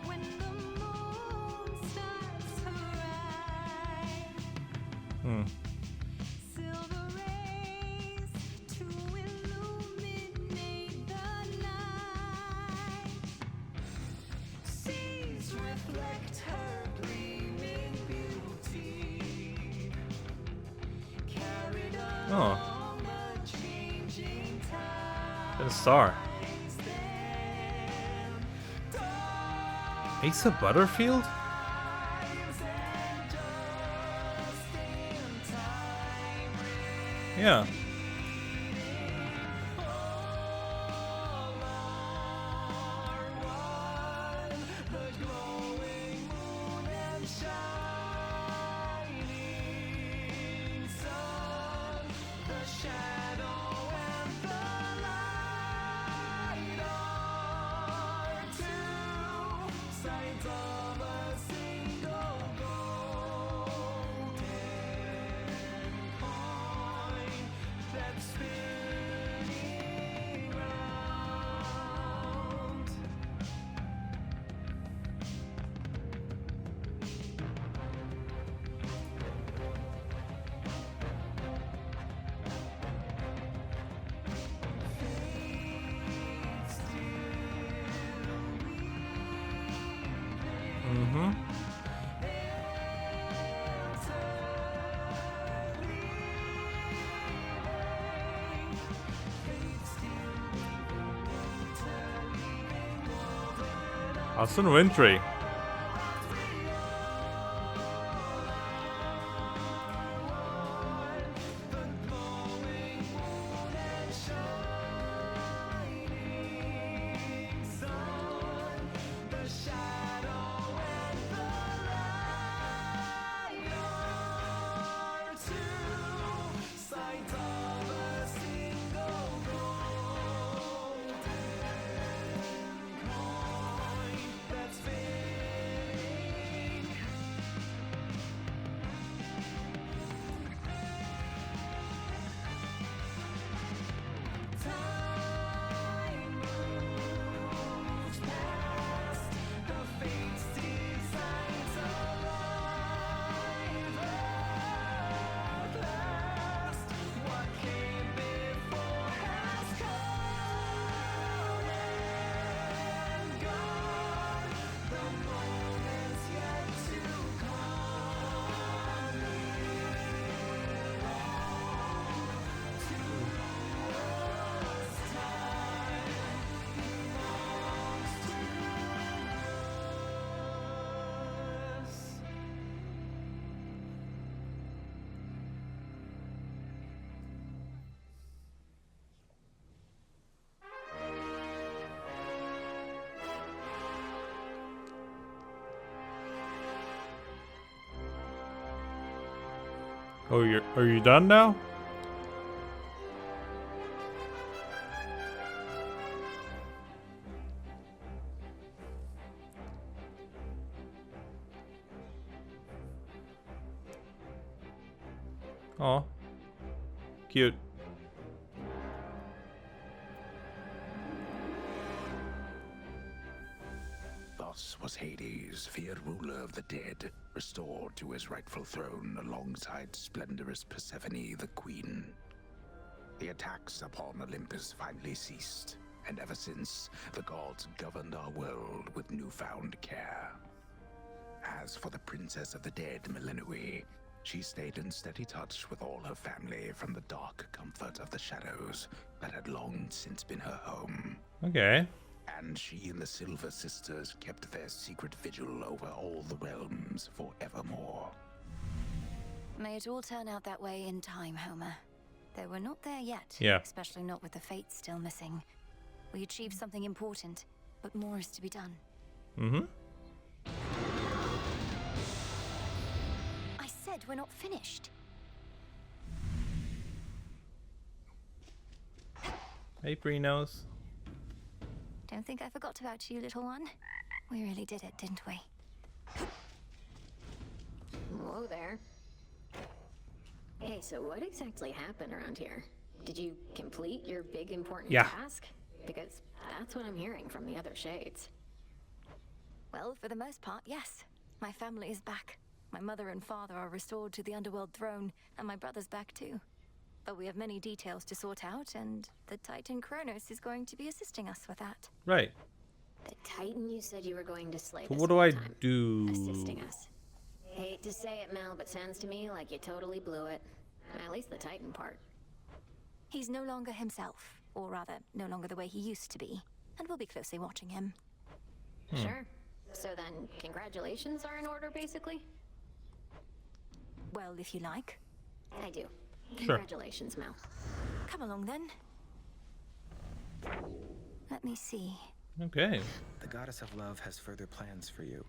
when the moon starts to rise, silver rays to illuminate the night. Seas reflect her gleaming beauty, carried Oh. along the changing tide. Got a star. Asa Butterfield? Yeah. Mm-hmm. Austin Wintry. Oh, are you done now? Aw. Cute. Thus was Hades, feared ruler of the dead, restored to his rightful throne alongside splendorous Persephone, the queen. The attacks upon Olympus finally ceased, and ever since, the gods governed our world with newfound care. As for the princess of the dead, Melinoi, she stayed in steady touch with all her family from the dark comfort of the shadows that had long since been her home. Okay. And she and the Silver Sisters kept their secret vigil over all the realms forevermore. May it all turn out that way in time, Homer. Though we're not there yet. Yeah. Especially not with the Fates still missing. We achieved something important, but more is to be done. Mm-hmm. I said we're not finished. Hey, Brinos. Don't think I forgot about you, little one. We really did it, didn't we? Whoa there. Hey, so what exactly happened around here? Did you complete your big important task? Because that's what I'm hearing from the other shades. Well, for the most part, yes. My family is back. My mother and father are restored to the underworld throne, and my brother's back too. But we have many details to sort out, and the Titan Kronos is going to be assisting us with that. Right. The Titan you said you were going to slay So this what do whole I time. do? Assisting us. Hate to say it, Mel, but sounds to me like you totally blew it. At least the Titan part. He's no longer himself, or rather, no longer the way he used to be, and we'll be closely watching him. Sure. So then, congratulations are in order, basically? Well, if you like. I do. Sure. Congratulations, Mel. Come along then. Let me see. Okay. The goddess of love has further plans for you.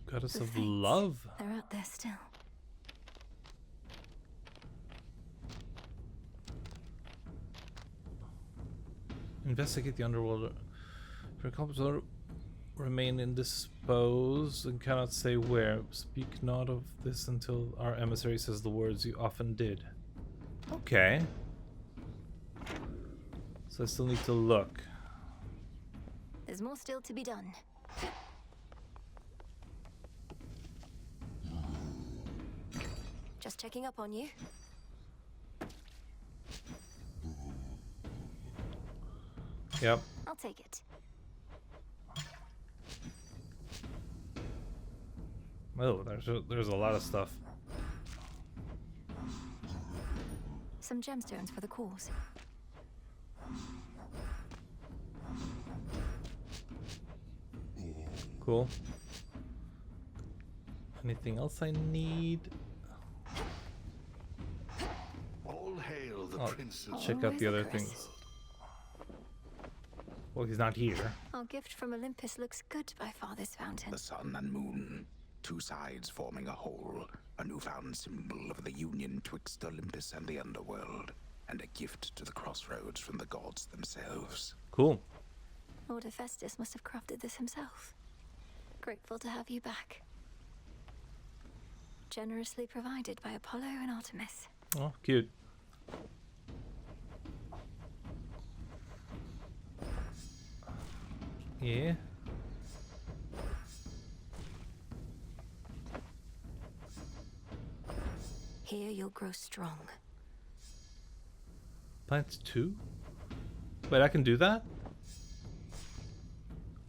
Goddess The of Fates, love. They're out there still. Investigate the underworld. For culprits remain indisposed and cannot say where. Speak not of this until our emissary says the words you often did. Okay. So I still need to look. There's more still to be done. Just checking up on you. Yep. I'll take it. Oh, there's a lot of stuff. Some gemstones for the cause. Cool. Anything else I need? All hail the I'll Prince of check out the other Chris. things. Well, he's not here. Our gift from Olympus looks good by Father's fountain. The sun and moon, two sides forming a whole, a newfound symbol of the union twixt Olympus and the underworld, and a gift to the crossroads from the gods themselves. Cool. Lord Hephaestus must have crafted this himself. Grateful to have you back. Generously provided by Apollo and Artemis. Oh, cute. Yeah. Here you'll grow strong. Plant 2? Wait, I can do that?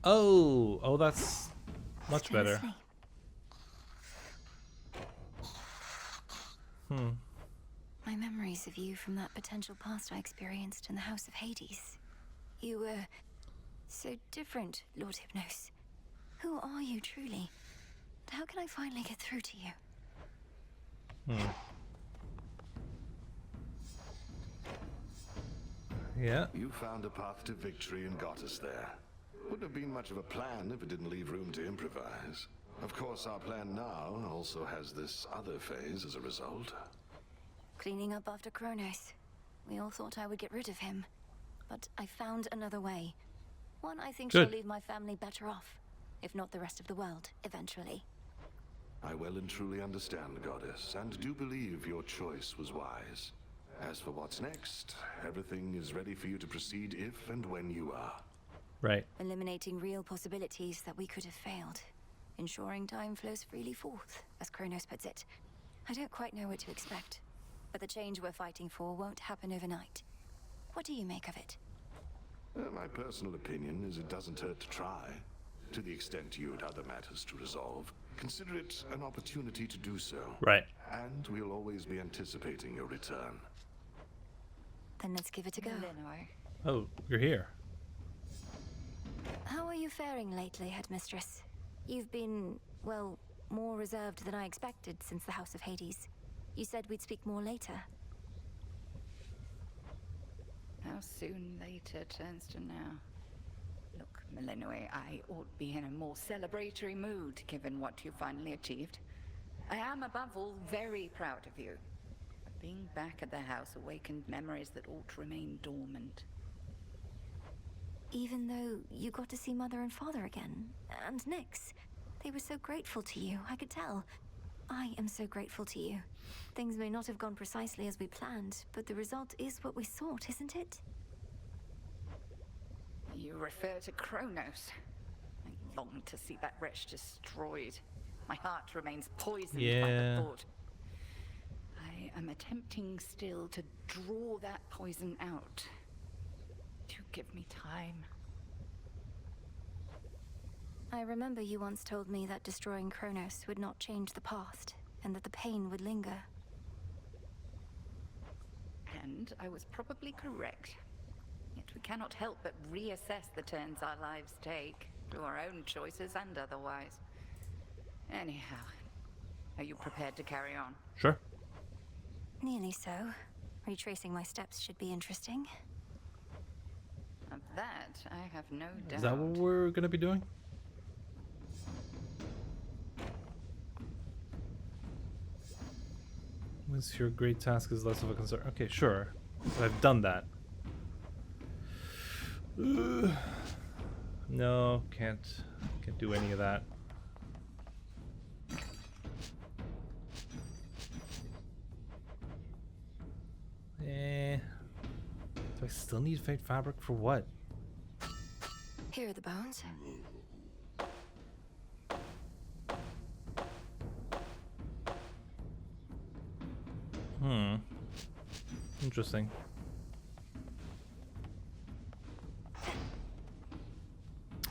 Oh, that's much Stay better. asleep. My memories of you from that potential past I experienced in the House of Hades. You were so different, Lord Hypnos. Who are you truly? And how can I finally get through to you? Yeah. You found a path to victory and got us there. Wouldn't have been much of a plan if it didn't leave room to improvise. Of course, our plan now also has this other phase as a result. Cleaning up after Kronos. We all thought I would get rid of him. But I found another way. One I think shall Good. leave my family better off. If not the rest of the world, eventually. I well and truly understand, Goddess, and do believe your choice was wise. As for what's next, everything is ready for you to proceed if and when you are. Right. Eliminating real possibilities that we could have failed. Ensuring time flows freely forth, as Kronos puts it. I don't quite know what to expect, but the change we're fighting for won't happen overnight. What do you make of it? My personal opinion is it doesn't hurt to try. To the extent you had other matters to resolve, consider it an opportunity to do so. Right. And we'll always be anticipating your return. Then let's give it a go. Oh, you're here. How are you faring lately, Headmistress? You've been, well, more reserved than I expected since the House of Hades. You said we'd speak more later. How soon later turns to now. Look, Melinoe, I ought be in a more celebratory mood given what you finally achieved. I am above all very proud of you. But being back at the house awakened memories that ought to remain dormant. Even though you got to see Mother and Father again, and Nyx. They were so grateful to you, I could tell. I am so grateful to you. Things may not have gone precisely as we planned, but the result is what we sought, isn't it? You refer to Kronos. I long to see that wretch destroyed. My heart remains poisoned by Yeah. the thought. I am attempting still to draw that poison out. Do give me time. I remember you once told me that destroying Kronos would not change the past, and that the pain would linger. And I was probably correct. Yet we cannot help but reassess the turns our lives take, through our own choices and otherwise. Anyhow, are you prepared to carry on? Sure. Nearly so. Retracing my steps should be interesting. Of that, I have no doubt. Is that what we're gonna be doing? Once your great task is less of a concern. Okay, sure. But I've done that. No, can't do any of that. Do I still need fake fabric for what? Here are the bones. Interesting.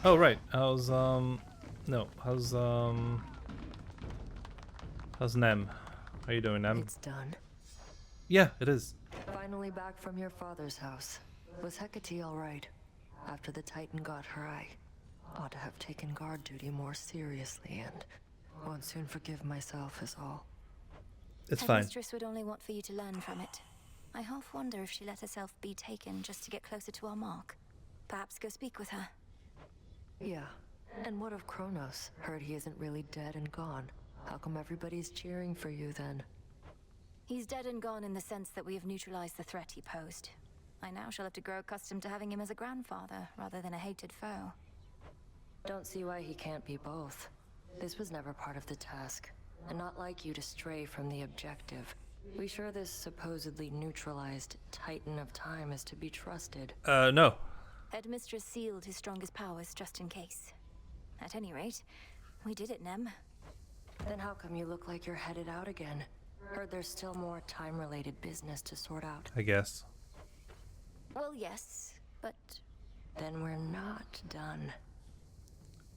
Oh right. How's Nem? How you doing, Nem? It's done. Yeah, it is. Finally back from your father's house. Was Hecate all right? After the Titan got her eye. ought to have taken guard duty more seriously and won't soon forgive myself is all. It's fine. Mistress would only want for you to learn from it. I half wonder if she let herself be taken just to get closer to our mark. Perhaps go speak with her. Yeah. And what of Kronos? Heard he isn't really dead and gone. How come everybody's cheering for you then? He's dead and gone in the sense that we have neutralized the threat he posed. I now shall have to grow accustomed to having him as a grandfather rather than a hated foe. Don't see why he can't be both. This was never part of the task, and not like you to stray from the objective. We sure this supposedly neutralized Titan of Time is to be trusted? No. Headmistress sealed his strongest powers just in case. At any rate, we did it, Nem. Then how come you look like you're headed out again? Heard there's still more time-related business to sort out. I guess. Well, yes, but... Then we're not done.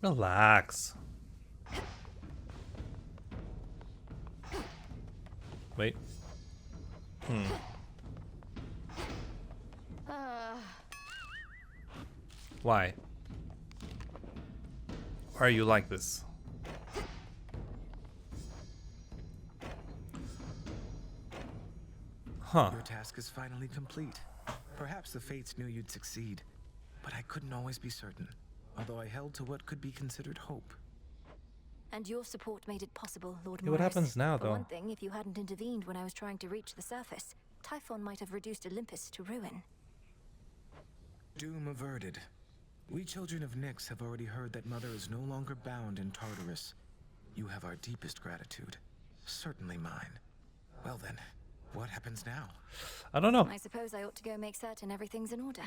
Relax. Wait. Why? Why are you like this? Huh. Your task is finally complete. Perhaps the Fates knew you'd succeed, but I couldn't always be certain, although I held to what could be considered hope. And your support made it possible, Lord Yeah, what Morris. happens now, For though? one thing, if you hadn't intervened when I was trying to reach the surface, Typhon might have reduced Olympus to ruin. Doom averted. We children of Nyx have already heard that Mother is no longer bound in Tartarus. You have our deepest gratitude. Certainly mine. Well then, what happens now? I don't know. I suppose I ought to go make certain everything's in order.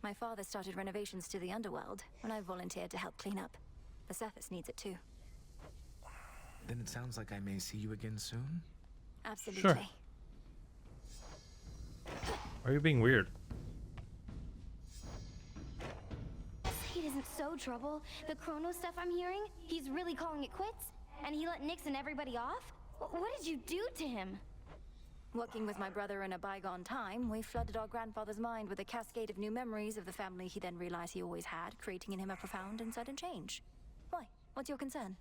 My father started renovations to the underworld when I volunteered to help clean up. The surface needs it too. Then it sounds like I may see you again soon? Absolutely. Sure. Why are you being weird? It isn't so trouble. The Chrono stuff I'm hearing, he's really calling it quits? And he let Nyx and everybody off? What did you do to him? Working with my brother in a bygone time, we flooded our grandfather's mind with a cascade of new memories of the family he then realized he always had, creating in him a profound and sudden change. Why? What's your concern?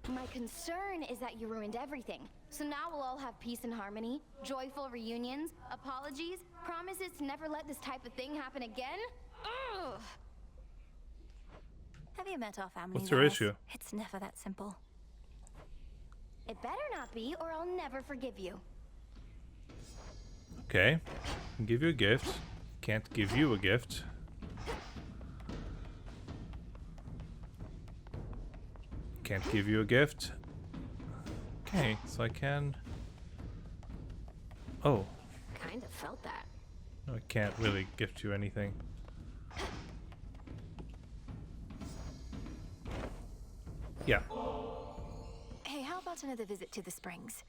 My concern is that you ruined everything. So now we'll all have peace and harmony, joyful reunions, apologies, promises to never let this type of thing happen again? Ugh! Have you met our family? What's your Lois? issue? It's never that simple. It better not be, or I'll never forgive you. Okay. Can give you a gift. Can't give you a gift. Can't give you a gift. Okay, so I can... Oh. Kind of felt that. No, I can't really gift you anything. Yeah. Hey, how about another visit to the springs?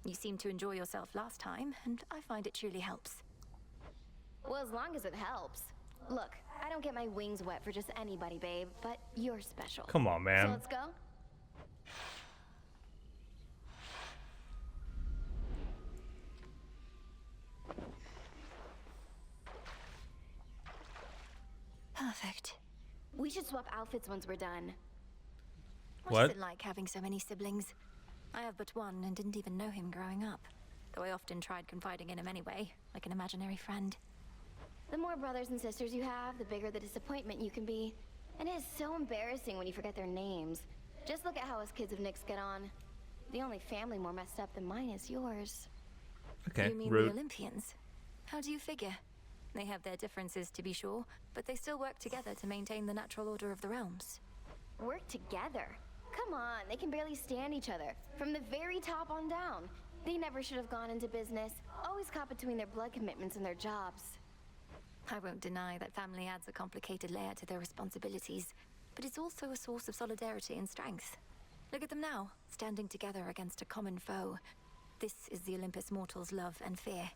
You seemed to enjoy yourself last time, and I find it truly helps. Well, as long as it helps. Look, I don't get my wings wet for just anybody, babe, but you're special. Come on, man. So let's go? Perfect. We should swap outfits once we're done. What is it like having so many siblings? I have but one and didn't even know him growing up. Though I often tried confiding in him anyway, like an imaginary friend. The more brothers and sisters you have, the bigger the disappointment you can be. And it is so embarrassing when you forget their names. Just look at how us kids of Nyx get on. The only family more messed up than mine is yours. Okay, You mean rude. the Olympians? How do you figure? They have their differences, to be sure, but they still work together to maintain the natural order of the realms. Work together? Come on, they can barely stand each other. From the very top on down. They never should have gone into business. Always caught between their blood commitments and their jobs. I won't deny that family adds a complicated layer to their responsibilities, but it's also a source of solidarity and strength. Look at them now, standing together against a common foe. This is the Olympus mortals' love and fear.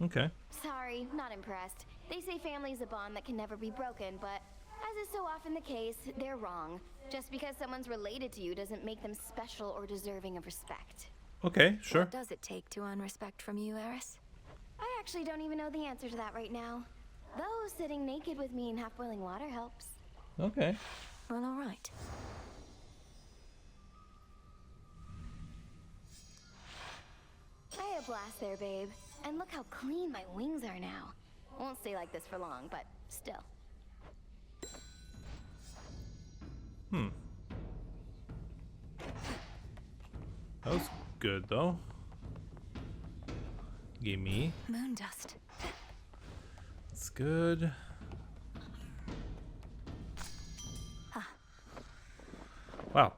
Okay. Sorry, not impressed. They say family is a bond that can never be broken, but as is so often the case, they're wrong. Just because someone's related to you doesn't make them special or deserving of respect. Okay, sure. What does it take to earn respect from you, Eris? I actually don't even know the answer to that right now. Though sitting naked with me in half-boiling water helps. Okay. Well, all right. I had a blast there, babe. And look how clean my wings are now. Won't stay like this for long, but still. That was good though. Gimme. Moon dust. It's good. Wow.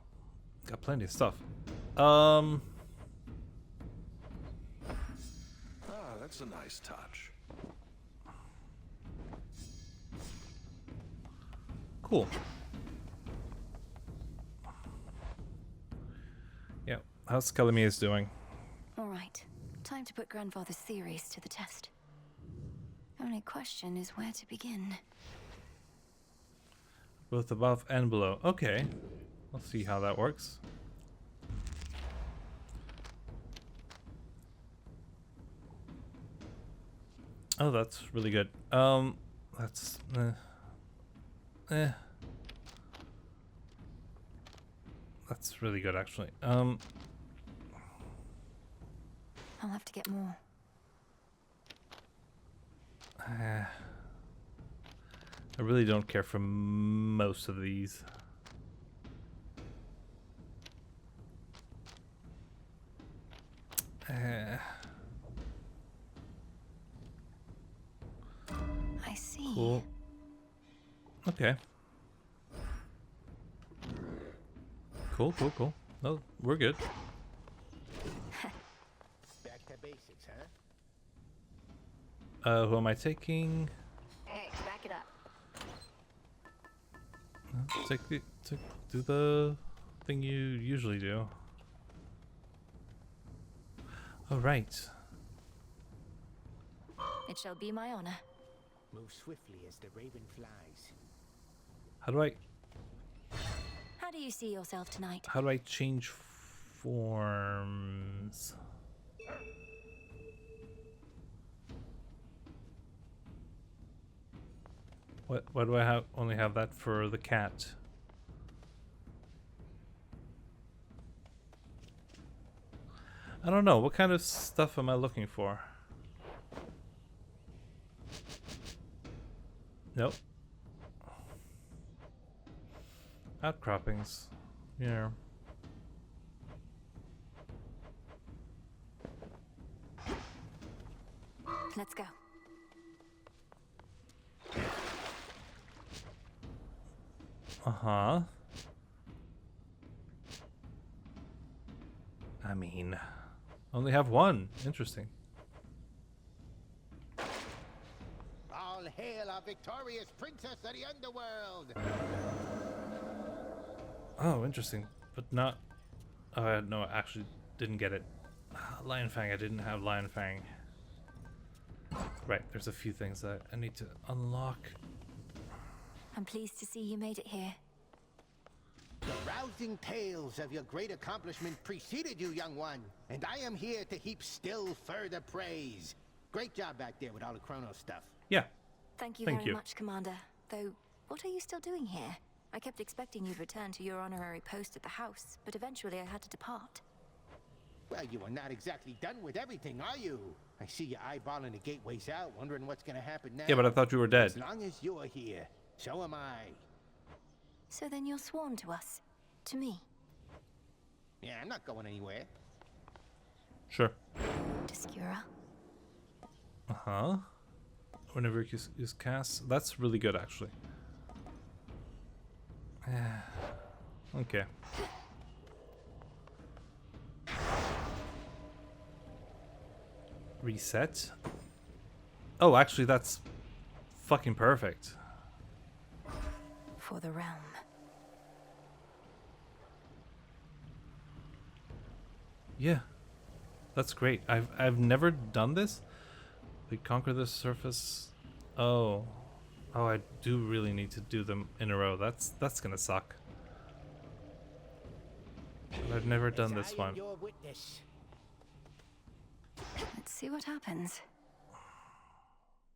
Got plenty of stuff. Ah, that's a nice touch. Cool. Yeah, how's Calamia's doing? All right. Time to put Grandfather's theories to the test. Only question is where to begin. Both above and below. Okay. Let's see how that works. Oh, that's really good. That's That's really good, actually. I'll have to get more. I really don't care for most of these. I see. Cool. Okay. Cool. No, we're good. Back to basics, huh? Who am I taking? Hey, back it up. Do the thing you usually do. All right. It shall be my honor. Move swiftly as the raven flies. How do I How do you see yourself tonight? change forms? Why do I only have that for the cat? I don't know. What kind of stuff am I looking for? Nope. Outcroppings. Yeah. Let's go. Uh-huh. I mean, only have one. Interesting. All hail our victorious princess of the underworld! Oh, interesting. But not... Oh, no, I actually didn't get it. Lion Fang, I didn't have Lion Fang. Right, there's a few things that I need to unlock. I'm pleased to see you made it here. The rousing tales of your great accomplishment preceded you, young one, and I am here to heap still further praise. Great job back there with all the Chronos stuff. Yeah. Thank you Thank very you. much, Commander. Though, what are you still doing here? I kept expecting you'd return to your honorary post at the house, but eventually I had to depart. Well, you are not exactly done with everything, are you? I see you eyeballing the gateways out, wondering what's gonna happen now. Yeah, but I thought you were dead. As long as you are here, so am I. So then you're sworn to us. To me. Yeah, I'm not going anywhere. Sure. To Skura. Uh-huh. Whenever you use cast. That's really good, actually. Okay. Reset. Oh, actually, that's fucking perfect. For the realm. Yeah, that's great. I've never done this. We conquer the surface. Oh, I do really need to do them in a row. That's gonna suck. But I've never done this one. Let's see what happens.